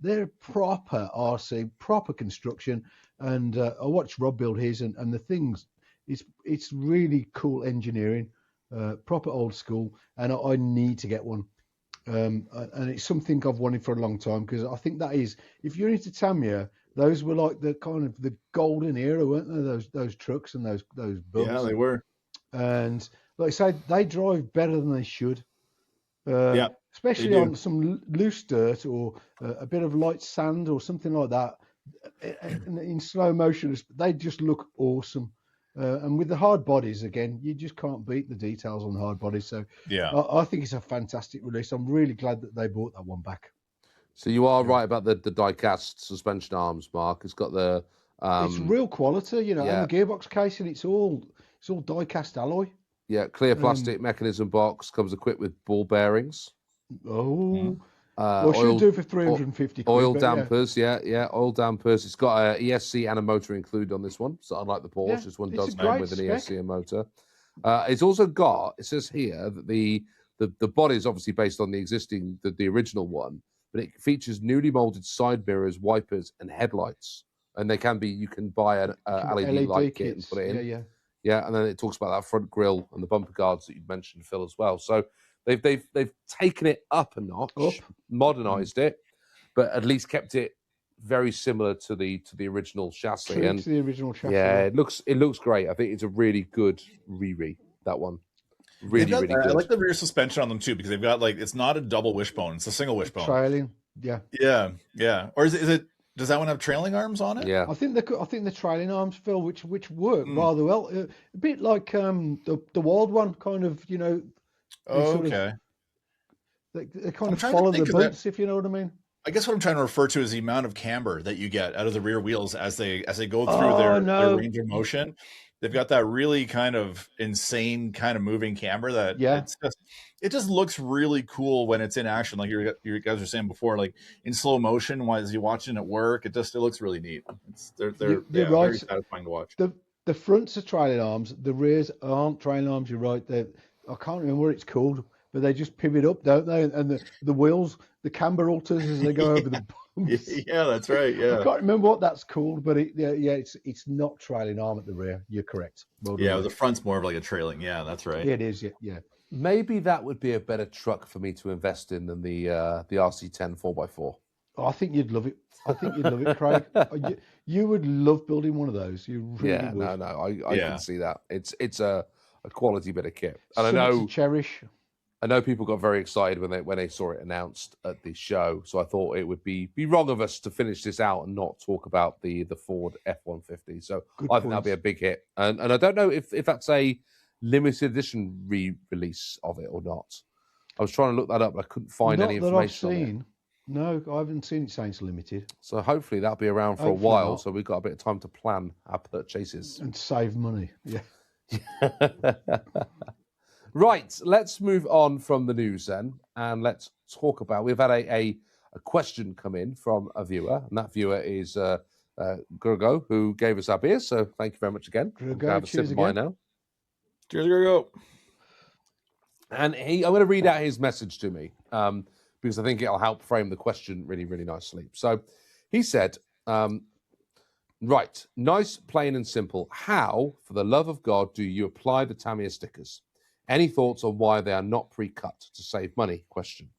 They're proper RC, proper construction. And I watched Rob build his, and the things, it's really cool engineering, proper old school. And I need to get one. And it's something I've wanted for a long time, because I think that is, if you're into Tamiya, those were like the kind of the golden era, weren't they? Those trucks and those bugs. Yeah, they were. And like I say, they drive better than they should. Especially on some loose dirt or a bit of light sand or something like that. In slow motion, they just look awesome. And with the hard bodies, again, you just can't beat the details on hard bodies. So I think it's a fantastic release. I'm really glad that they brought that one back. So you are right about the die-cast suspension arms, Mark. It's got the... it's real quality, and the gearbox casing, it's all die-cast alloy. Yeah, clear plastic mechanism box, comes equipped with ball bearings. Well, she'll do for 350 quid. Oil dampers, oil dampers. It's got a ESC and a motor included on this one. So unlike the Porsche, this one does come with an ESC and motor. It's also got, it says here that the body is obviously based on the existing, the original one, but it features newly molded side mirrors, wipers, and headlights. And they can be, you can buy an LED light kit and put it in. Yeah, and then it talks about that front grille and the bumper guards that you mentioned, Phil, as well. So they've taken it up a notch, modernized it, but at least kept it very similar to the original chassis. To the original chassis. Yeah, it looks great. I think it's a really good Riri, that one. Really good. I like the rear suspension on them too, because they've got it's not a double wishbone; it's a single wishbone. Trailing, yeah. Or is it? Does that one have trailing arms on it? Yeah, I think the trailing arms, Phil, which work rather well. A bit like the wild one, kind of, okay. They kind of follow the bumps, if you know what I mean. I guess what I'm trying to refer to is the amount of camber that you get out of the rear wheels as they go through their range of motion. They've got that really kind of insane kind of moving camber that it just looks really cool when it's in action. Like you guys were saying before, like in slow motion, as you're watching it work, it looks really neat. They're right. Very satisfying to watch. The fronts are trailing arms, the rears aren't trailing arms. You're right. I can't remember what it's called, but they just pivot up, don't they? And the wheels, the camber alters as they go over the bumps. Yeah, that's right. Yeah, I can't remember what that's called, but it's not trailing arm at the rear. You're correct. The front's more of like a trailing. Yeah, that's right. Yeah, it is. Yeah. Maybe that would be a better truck for me to invest in than the RC10 4x4. Oh, I think you'd love it. I think you'd love it, Craig. You would love building one of those. You really would. I can see that. It's a quality bit of kit, and I know cherish. I know people got very excited when they saw it announced at the show. So I thought it would be wrong of us to finish this out and not talk about the Ford F-150. So I think that'll be a big hit, and I don't know if that's a limited edition re-release of it or not. I was trying to look that up, but I couldn't find any information on it. No, I haven't seen it saying it's limited. So hopefully that'll be around for a while. So we've got a bit of time to plan our purchases and save money. Yeah. Right. Let's move on from the news then, and let's talk about. We've had a question come in from a viewer, and that viewer is Gurgo, who gave us our beer. So thank you very much again. Gurgo, cheers again. Now. Cheers, Gurgo. And I'm going to read out his message to me. Because I think it'll help frame the question really, really nicely. So he said, right, nice, plain and simple. How, for the love of God, do you apply the Tamiya stickers? Any thoughts on why they are not pre-cut to save money? Question.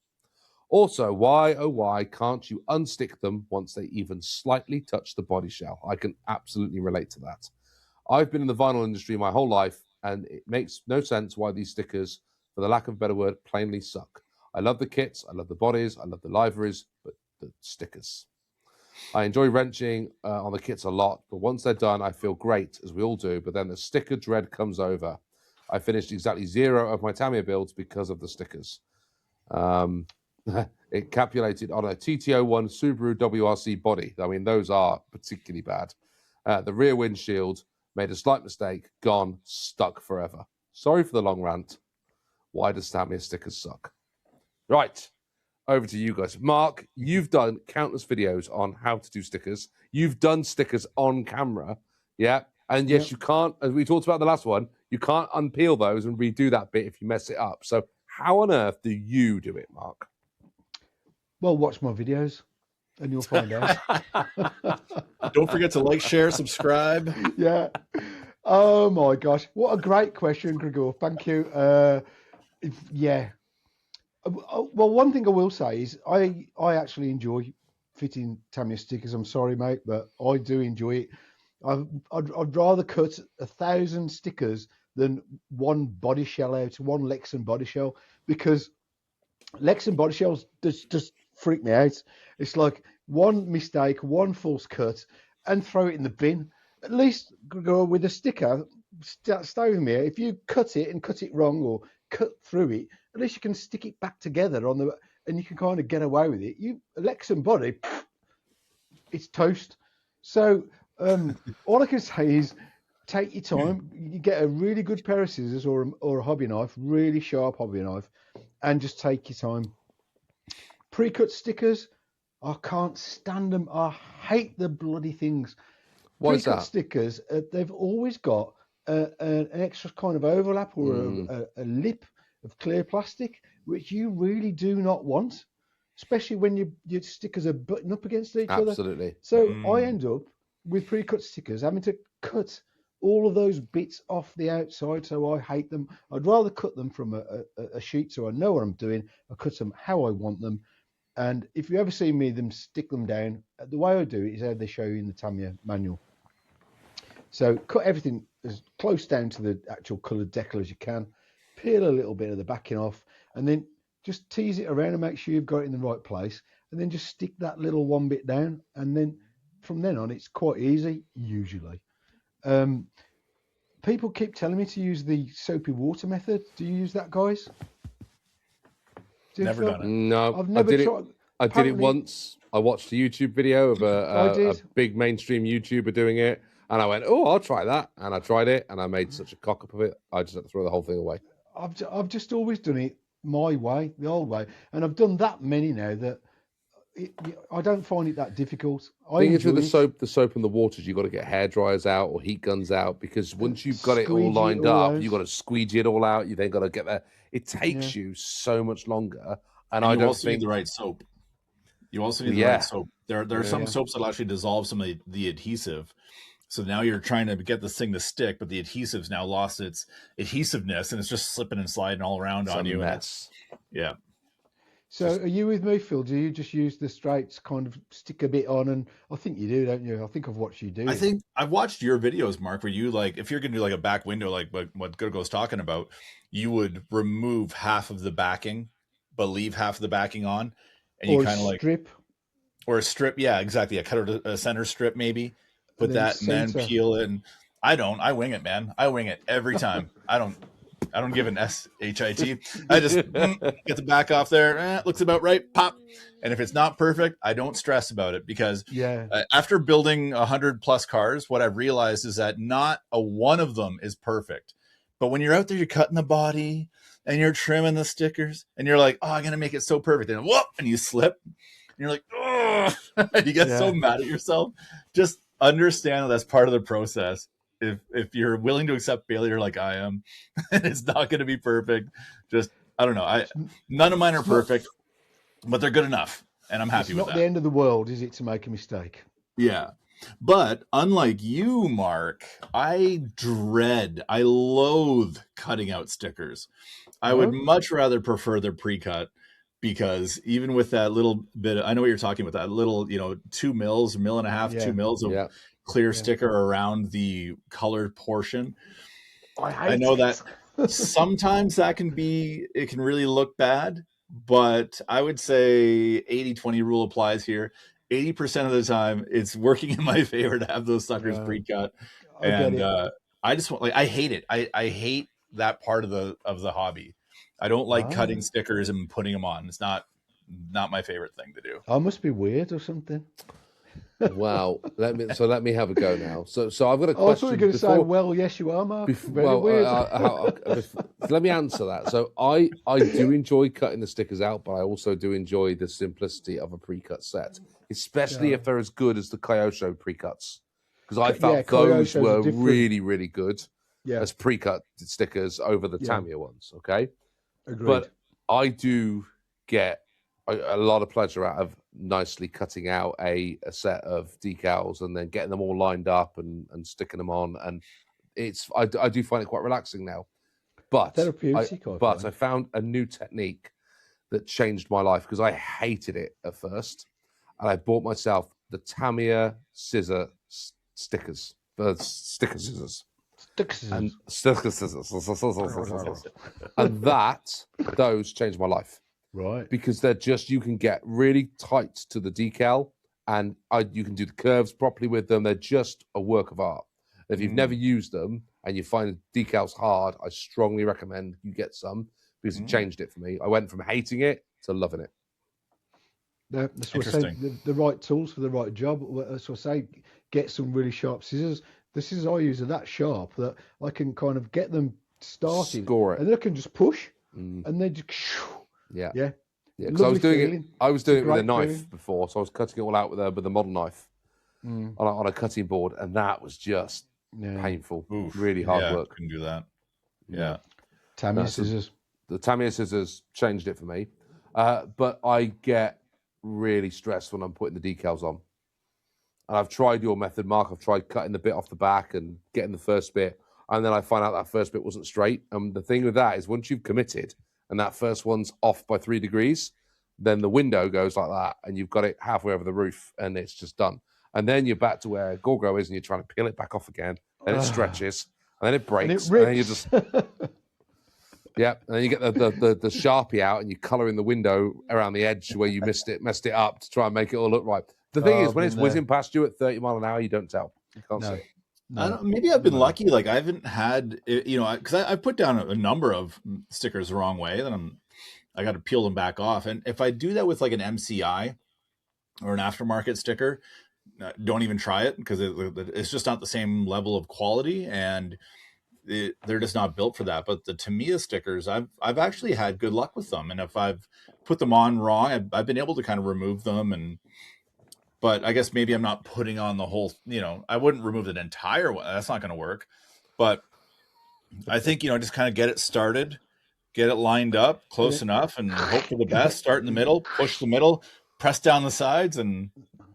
Also, why, oh why, can't you unstick them once they even slightly touch the body shell? I can absolutely relate to that. I've been in the vinyl industry my whole life, and it makes no sense why these stickers for the lack of a better word, plainly suck. I love the kits, I love the bodies, I love the liveries, but the stickers. I enjoy wrenching on the kits a lot, but once they're done, I feel great, as we all do, but then the sticker dread comes over. I finished exactly 0 of my Tamiya builds because of the stickers. It capulated on a TT01 Subaru WRC body. I mean, those are particularly bad. The rear windshield made a slight mistake, gone, stuck forever. Sorry for the long rant. Why does Tamiya stickers suck? Right, over to you guys. Mark, you've done countless videos on how to do stickers. You've done stickers on camera, yeah? And yes, you can't, as we talked about the last one, you can't unpeel those and redo that bit if you mess it up. So how on earth do you do it, Mark? Well, watch my videos and you'll find out. Don't forget to like, share, subscribe. Yeah. Oh my gosh. What a great question, Gregor. Thank you. Yeah. Well, one thing I will say is I actually enjoy fitting Tamiya stickers. I'm sorry, mate, but I do enjoy it. I'd rather cut 1,000 stickers than one body shell out, one Lexan body shell, because Lexan body shells just freak me out. It's like one mistake, one false cut, and throw it in the bin. At least go with a sticker. Stay with me. If you cut it and cut it wrong or cut through it, at least you can stick it back together and you can kind of get away with it. Lexan body, it's toast. So all I can say is take your time. You get a really good pair of scissors or a hobby knife, really sharp hobby knife, and just take your time. Pre-cut stickers, I can't stand them. I hate the bloody things. Why is Pre-cut that? stickers, they've always got an extra kind of overlap or a lip of clear plastic, which you really do not want, especially when your stickers are buttoned up against each other. Absolutely. So I end up with pre-cut stickers having to cut all of those bits off the outside, so I hate them. I'd rather cut them from a sheet so I know what I'm doing. I cut them how I want them. And if you ever see me stick them down, the way I do it is how they show you in the Tamiya manual. So cut everything as close down to the actual coloured decal as you can. Peel a little bit of the backing off, and then just tease it around and make sure you've got it in the right place. And then just stick that little one bit down, and then from then on, it's quite easy, usually. People keep telling me to use the soapy water method. Do you use that, guys? Never done it. No, I've never tried. I did it once. I watched a YouTube video of a big mainstream YouTuber doing it, and I went, "Oh, I'll try that." And I tried it, and I made such a cock up of it. I just had to throw the whole thing away. I've just always done it my way, the old way, and I've done that many now that I don't find it that difficult. I think it's with the soap and the waters. You've got to get hair dryers out or heat guns out, because once you've got it all lined up, you've got to squeegee it all out. You then got to get there. It takes you so much longer. And I don't also need the right soap. You also need the right soap. There are some soaps that will actually dissolve some of the adhesive. So now you're trying to get this thing to stick, but the adhesive's now lost its adhesiveness, and it's just slipping and sliding all around on you. Mess. Yeah. So are you with me, Phil? Do you just use the straights, kind of stick a bit on? And I think you do, don't you? I think I've watched you do. I think I've watched your videos, Mark, where you, like, if you're going to do like a back window, like what Gogo's talking about, you would remove half of the backing, but leave half of the backing on. And you kind of like strip. Or a strip. Yeah, exactly. Cut a center strip, maybe. Put that and then peel it. And I wing it, man. I wing it every time. I don't give an SHIT. I just get the back off there. Looks about right. Pop. And if it's not perfect, I don't stress about it, because after building 100+ cars, what I've realized is that not a one of them is perfect. But when you're out there, you're cutting the body and you're trimming the stickers and you're like, oh, I'm going to make it so perfect. And whoop, and you slip. And you're like, oh, you get so mad at yourself. Just understand that that's part of the process. If you're willing to accept failure like I am, and it's not going to be perfect, just, I don't know. None of mine are perfect, but they're good enough, and I'm happy with that. It's not the end of the world, is it, to make a mistake? Yeah. But unlike you, Mark, I loathe cutting out stickers. I would much rather prefer the pre-cut, because even with that little bit, I know what you're talking about, that little, 2 mils, 1.5 mils, 2 mils of clear sticker around the colored portion. I know that Sometimes it can really look bad, but I would say 80-20 rule applies here. 80% of the time, it's working in my favor to have those suckers pre-cut. I get it. I just want, I hate it. I hate that part of the hobby. I don't like cutting stickers and putting them on. It's not my favorite thing to do. I must be weird or something. Wow. Let me have a go now. So I've got a question. I thought you were going to say, well, yes, you are, Mark. Very weird. Let me answer that. So I do enjoy cutting the stickers out, but I also do enjoy the simplicity of a pre-cut set, especially if they're as good as the Kyosho pre-cuts. Because I felt those were really, really good as pre-cut stickers over the Tamiya ones. Okay. Agreed. But I do get a lot of pleasure out of nicely cutting out a set of decals and then getting them all lined up and sticking them on. And I do find it quite relaxing now. But I found a new technique that changed my life because I hated it at first. And I bought myself the Tamiya scissor stickers, the sticker scissors. And those changed my life. Right. Because they're just, you can get really tight to the decal and you can do the curves properly with them. They're just a work of art. If you've never used them and you find decals hard, I strongly recommend you get some because it changed it for me. I went from hating it to loving it. That's what I say, the right tools for the right job. That's what I say, get some really sharp scissors. The scissors I use are that sharp that I can kind of get them started. Score it. And then I can just push and then just... Yeah. Because I was doing it with a knife before, so I was cutting it all out with a model knife on a cutting board, and that was just painful. Oof. Really hard work. Couldn't do that. Yeah. Tamiya scissors. The Tamiya scissors changed it for me, but I get really stressed when I'm putting the decals on. And I've tried your method, Mark. I've tried cutting the bit off the back and getting the first bit, and then I find out that first bit wasn't straight. And the thing with that is, once you've committed and that first one's off by 3 degrees, then the window goes like that, and you've got it halfway over the roof, and it's just done. And then you're back to where Gorgo is, and you're trying to peel it back off again, and it stretches, and then it breaks, and then you just... Yeah, and then you get the Sharpie out, and you colour in the window around the edge where you messed it up to try and make it all look right. The thing is, when it's whizzing past you at 30 miles an hour, you don't tell. You can't see it. No. Maybe I've been lucky. Like I haven't had, because I put down a number of stickers the wrong way. Then I got to peel them back off. And if I do that with like an MCI or an aftermarket sticker, don't even try it because it's just not the same level of quality, and they're just not built for that. But the Tamiya stickers, I've actually had good luck with them. And if I've put them on wrong, I've been able to kind of remove them. But I guess maybe I'm not putting on the whole, I wouldn't remove the entire one. That's not going to work. But I think, just kind of get it started, get it lined up close enough, and hope for the best. Start in the middle, push the middle, press down the sides, and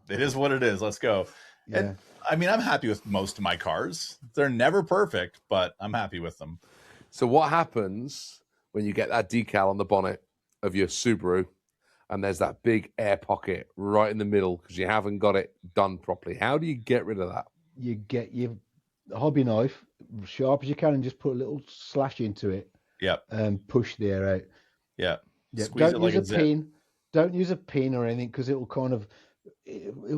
it is what it is. Let's go. Yeah. And I mean, I'm happy with most of my cars. They're never perfect, but I'm happy with them. So what happens when you get that decal on the bonnet of your Subaru and there's that big air pocket right in the middle because you haven't got it done properly? How do you get rid of that? You get your hobby knife, sharp as you can, and just put a little slash into it. Yep. And push the air out. Yeah. Don't use a pin. Don't use a pin or anything because it'll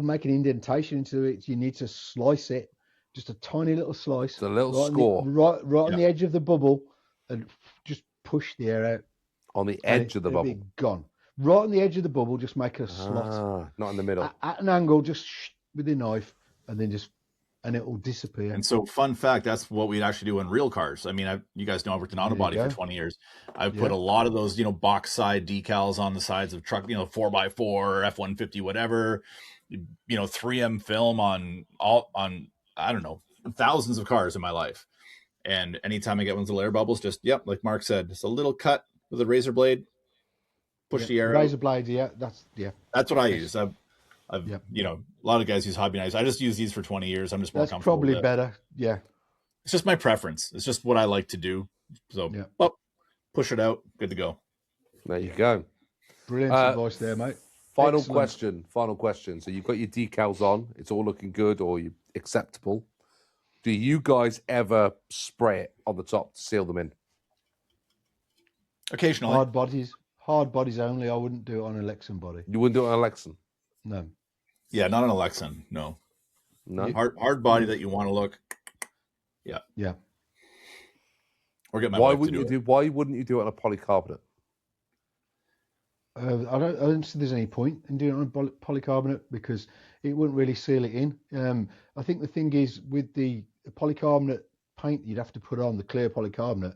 make an indentation into it. You need to slice it, just a tiny little slice. It's a little score. On the edge of the bubble, and just push the air out. On the edge of the bubble? It'll be gone. Right on the edge of the bubble, just make a slot. Not in the middle. At an angle, just with the knife, and it will disappear. And so, fun fact, that's what we actually do in real cars. I mean, you guys know I've worked in auto body for 20 years. I've put a lot of those, box side decals on the sides of truck, 4x4 or F-150, whatever, 3M film on I don't know, thousands of cars in my life. And anytime I get one of the air bubbles, just, like Mark said, just a little cut with a razor blade, push the air razor out. blade, That's what I use. a lot of guys use hobby knives. I just use these for 20 years. I'm just more comfortable. That's probably better. Yeah. It's just my preference. It's just what I like to do. So, push it out. Good to go. There you go. Brilliant advice there, mate. Final question. So you've got your decals on. It's all looking good or you acceptable. Do you guys ever spray it on the top to seal them in? Occasionally. Hard bodies only. I wouldn't do it on a Lexan body. You wouldn't do it on a Lexan? No. Yeah, not on a Lexan. No. No. Hard body that you want to look. Yeah. Yeah. Or get my Why wife wouldn't to do it. Why wouldn't you do it on a polycarbonate? I don't see there's any point in doing it on polycarbonate because it wouldn't really seal it in. I think the thing is with the polycarbonate paint you'd have to put on, the clear polycarbonate,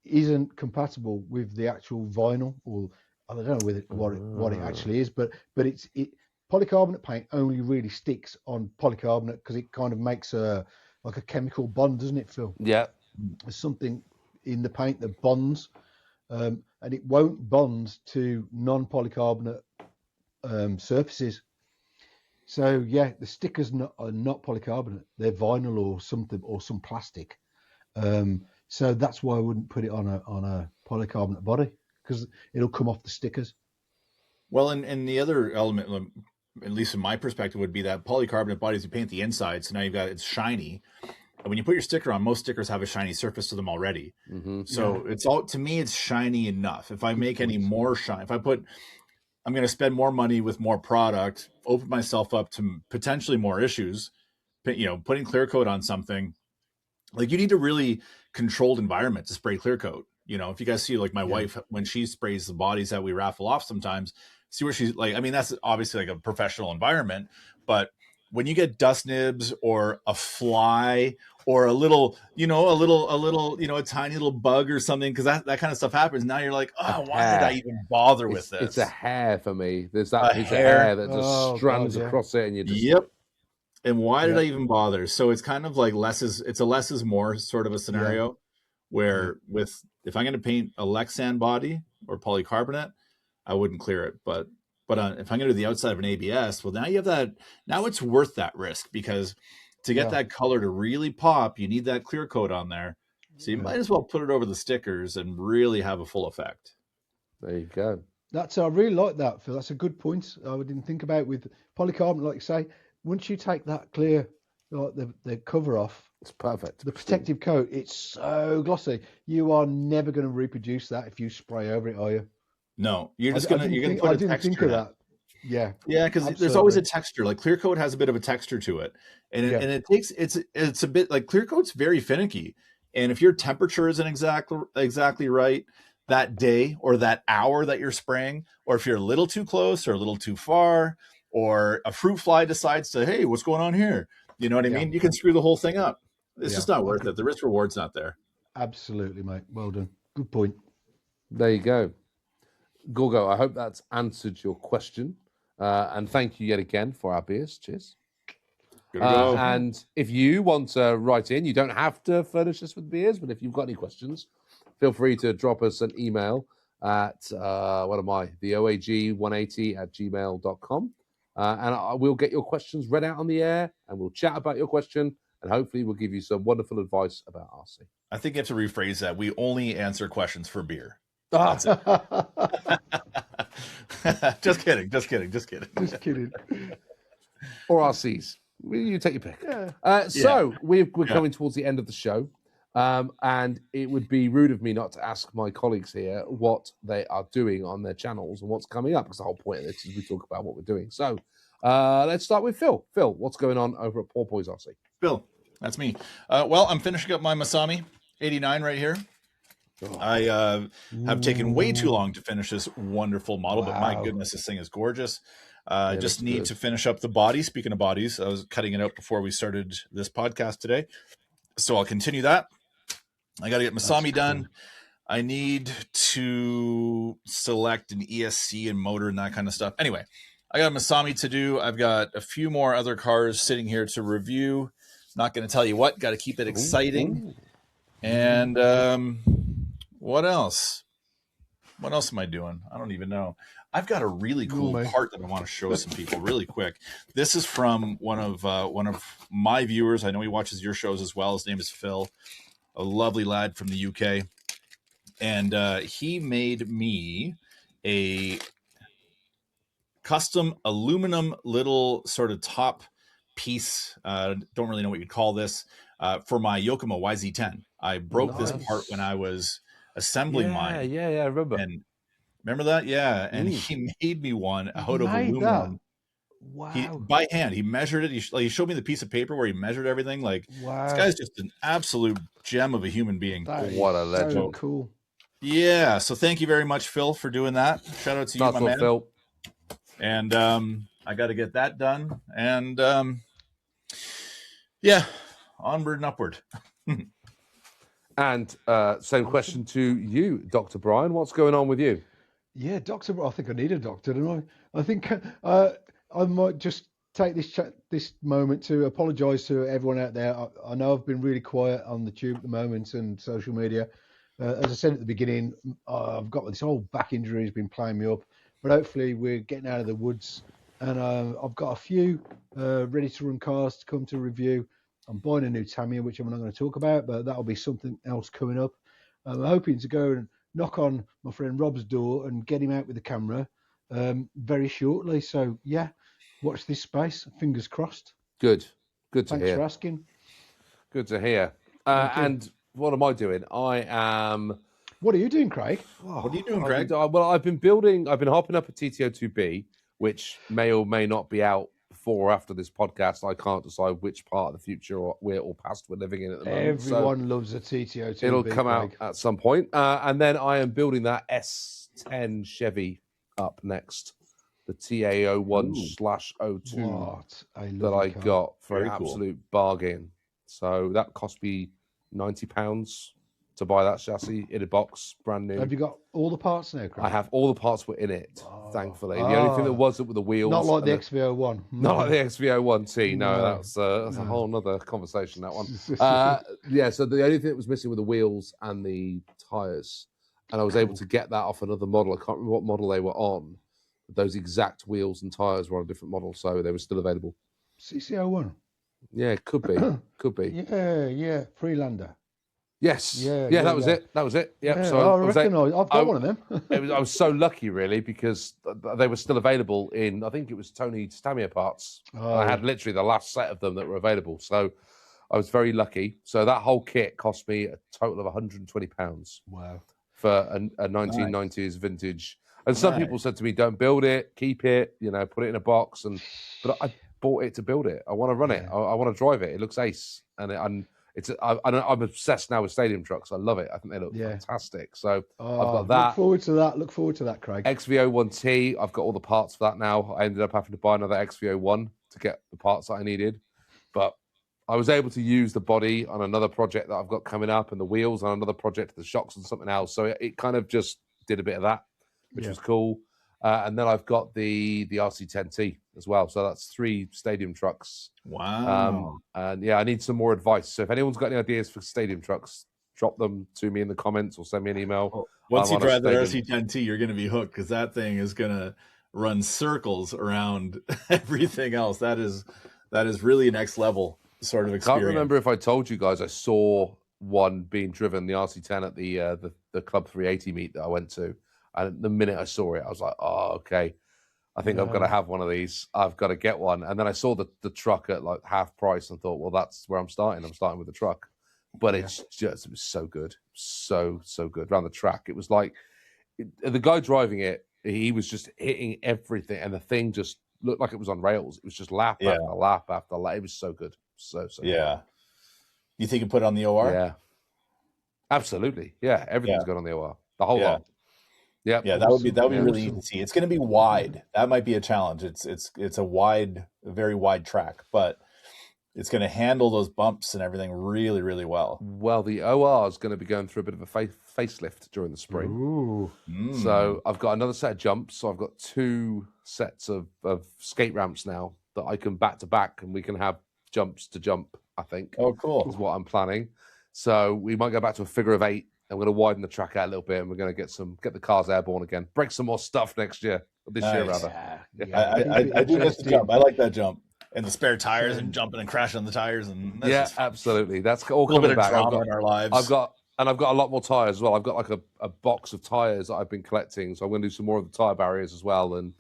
isn't compatible with the actual vinyl, or I don't know what it actually is, but polycarbonate paint only really sticks on polycarbonate because it kind of makes like a chemical bond, doesn't it, Phil? Yeah. There's something in the paint that bonds. And it won't bond to non-polycarbonate surfaces. So yeah, the stickers are not polycarbonate; they're vinyl or something, or some plastic. So that's why I wouldn't put it on a polycarbonate body, because it'll come off the stickers. Well, and the other element, at least in my perspective, would be that polycarbonate bodies, you paint the inside, so now it's shiny. And when you put your sticker on, most stickers have a shiny surface to them already. So it's all, to me, it's shiny enough. If I make any more shine, I'm going to spend more money with more product, open myself up to potentially more issues. Putting clear coat on something, like, you need a really controlled environment to spray clear coat. If you guys see, like, my wife, when she sprays the bodies that we raffle off sometimes, see where she's like, I mean, that's obviously like a professional environment, but when you get dust nibs or a fly or a tiny little bug or something, because that kind of stuff happens, now you're like, oh, why did I even bother with this? It's a hair for me. There's that piece of hair that just strands across it, and you just And why did I even bother? So it's kind of like it's a less is more sort of a scenario where if I'm going to paint a Lexan body or polycarbonate, I wouldn't clear it, but if I'm going to do the outside of an ABS, well, now you have that. Now it's worth that risk, because to get that color to really pop, you need that clear coat on there. So you might as well put it over the stickers and really have a full effect. There you go. I really like that, Phil. That's a good point. I didn't think about with polycarbonate, like you say. Once you take that clear, like the cover off, it's perfect. The protective coat, it's so glossy. You are never going to reproduce that if you spray over it, are you? No, you're just going to put a texture. I didn't think of that. Yeah, because there's always a texture. Like, clear coat has a bit of a texture to it, and it takes it's a bit like, clear coat's very finicky. And if your temperature isn't exactly right that day or that hour that you're spraying, or if you're a little too close or a little too far, or a fruit fly decides to, hey, what's going on here? You know what I mean? You can screw the whole thing up. It's just not worth it. The risk reward's not there. Absolutely, mate. Well done. Good point. There you go. Gorgo, I hope that's answered your question. And thank you yet again for our beers. Cheers. And if you want to write in, you don't have to furnish us with beers, but if you've got any questions, feel free to drop us an email at, the OAG180@gmail.com. And we'll get your questions read out on the air, and we'll chat about your question, and hopefully we'll give you some wonderful advice about RC. I think you have to rephrase that. We only answer questions for beer. That's it. Just kidding. Or RCs. You take your pick. So we're coming towards the end of the show. And it would be rude of me not to ask my colleagues here what they are doing on their channels and what's coming up, because the whole point of this is we talk about what we're doing. So let's start with Phil. Phil, what's going on over at Poor Boys RC? Phil, that's me. Well, I'm finishing up my Masami 89 right here. I have taken way too long to finish this wonderful model, but my goodness, this thing is gorgeous. Just need to finish up the body. Speaking of bodies, I was cutting it out before we started this podcast today, so I'll continue that. I got to get Masami done. I need to select an ESC and motor and that kind of stuff. Anyway, I got Masami to do. I've got a few more other cars sitting here to review. Not going to tell you what. Got to keep it exciting. And what else? What else am I doing? I don't even know. I've got a really cool part that I want to show some people really quick. This is from one of my viewers. I know he watches your shows as well. His name is Phil, a lovely lad from the UK. And he made me a custom aluminum little sort of top piece. Don't really know what you'd call this, for my Yokomo YZ10. I broke this part when I was assembly mine. Yeah, I remember. And remember that? Yeah. And he made me one out of aluminum. Wow. By hand, he measured it. He showed me the piece of paper where he measured everything. Like, this guy's just an absolute gem of a human being. What a legend. So cool. Yeah. So thank you very much, Phil, for doing that. Shout out to you, my man. Phil. And I got to get that done. And yeah, onward and upward. And same question to you, Dr. Brian. What's going on with you? Yeah, doctor. I think I need a doctor, don't I? I think I might just take this moment to apologise to everyone out there. I know I've been really quiet on the tube at the moment and social media. As I said at the beginning, I've got this whole back injury has been playing me up, but hopefully we're getting out of the woods. And I've got a few ready to run cars to come to review. I'm buying a new Tamiya, which I'm not going to talk about, but that'll be something else coming up. I'm hoping to go and knock on my friend Rob's door and get him out with the camera very shortly. So, yeah, watch this space. Fingers crossed. Good to hear. Thanks for asking. Good to hear. And what am I doing? I am... What are you doing, Craig? What are you doing, Craig? Well, I've been hopping up a TTO2B, which may or may not be out before or after this podcast. I can't decide which part of the future or past we're living in at the moment. Everyone loves a TTO2B. It'll come out at some point. And then I am building that S10 Chevy up next, the TA01/02 that I got for an absolute bargain. So that cost me £90 to buy that chassis in a box, brand new. Have you got all the parts now, Craig? I have all the parts were in it, thankfully. The only thing that wasn't with the wheels. Not like the XV01. Not like the XV01T. No, that's a whole nother conversation, that one. Yeah, so the only thing that was missing were the wheels and the tyres. And I was able to get that off another model. I can't remember what model they were on. But those exact wheels and tyres were on a different model, so they were still available. CC01? Yeah, it could be. Could be. Yeah. Freelander. Yes. Yeah, that was it. That was it. Yep. Yeah, so I recognise. I've got one of them. I was so lucky, really, because they were still available in, I think it was Tony's Tamiya parts. I had literally the last set of them that were available. So I was very lucky. So that whole kit cost me a total of £120. Wow. For a 1990s vintage. And some people said to me, don't build it, keep it, put it in a box. But I bought it to build it. I want to run it. I want to drive it. It looks ace. I'm obsessed now with stadium trucks. I love it. I think they look fantastic. So I've got that. Look forward to that, Craig. XV01T. I've got all the parts for that now. I ended up having to buy another XV01 to get the parts that I needed. But I was able to use the body on another project that I've got coming up and the wheels on another project, the shocks and something else. So it kind of just did a bit of that, which was cool. And then I've got the RC10T as well. So that's 3 stadium trucks. Wow. And yeah, I need some more advice. So if anyone's got any ideas for stadium trucks, drop them to me in the comments or send me an email. Once you drive the RC10T, you're going to be hooked because that thing is going to run circles around everything else. That is really next level sort of experience. I can't remember if I told you guys I saw one being driven, the RC10 at the Club 380 meet that I went to. And the minute I saw it, I was like, oh, okay. I think I've got to have one of these. I've got to get one. And then I saw the truck at like half price and thought, well, that's where I'm starting. I'm starting with the truck. But it was so good. So good. Around the track, it was like the guy driving it, he was just hitting everything. And the thing just looked like it was on rails. It was just lap after lap after lap. It was so good. So good. You think you put it on the OR? Yeah. Absolutely. Yeah. Everything's good on the OR. The whole lot. Yeah, that would be really easy to see. It's going to be wide. That might be a challenge. It's a very wide track, but it's going to handle those bumps and everything really, really well. Well, the OR is going to be going through a bit of a facelift during the spring. Ooh. So I've got another set of jumps. So I've got 2 sets of skate ramps now that I can back to back, and we can have jumps to jump, I think. Oh, cool. Is what I'm planning. So we might go back to a figure of 8. I'm going to widen the track out a little bit, and we're going to get the cars airborne again. Break some more stuff this year rather. I do like the jump. I like that jump and the spare tires and jumping and crashing on the tires and absolutely. That's all a little coming bit of back. drama in our lives. I've got a lot more tires as well. I've got like a box of tires that I've been collecting, so I'm going to do some more of the tire barriers as well. And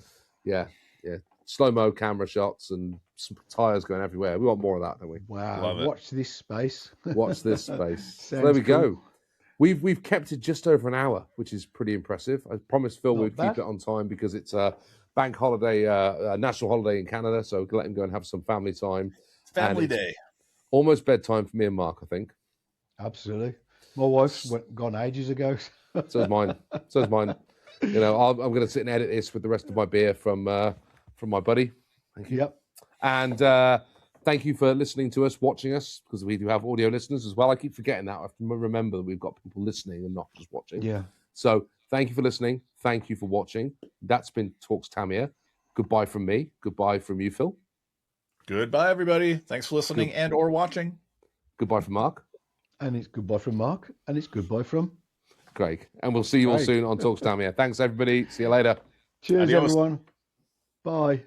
slow-mo camera shots and some tires going everywhere. We want more of that, don't we? Wow! Watch this space. So there we go. We've kept it just over an hour, which is pretty impressive. I promised Phil Not we'd bad. keep it on time because it's a bank holiday, a national holiday in Canada, so let him go and have some family time. Family And it's day. almost bedtime for me and Mark, I think. Absolutely. My wife's gone ages ago. So is mine. So is mine. You know, I'm going to sit and edit this with the rest of my beer from my buddy. Thank you. Yep. And thank you for listening to us, watching us, because we do have audio listeners as well. I keep forgetting that. I have to remember that we've got people listening and not just watching. Yeah. So thank you for listening. Thank you for watching. That's been Talks Tamiya. Goodbye from me. Goodbye from you, Phil. Goodbye, everybody. Thanks for listening and or watching. Goodbye from Mark. And it's goodbye from Mark. And it's goodbye from Craig. And we'll see you all Craig. soon on Talks Tamiya. Thanks, everybody. See you later. Cheers, Adios. everyone. Bye.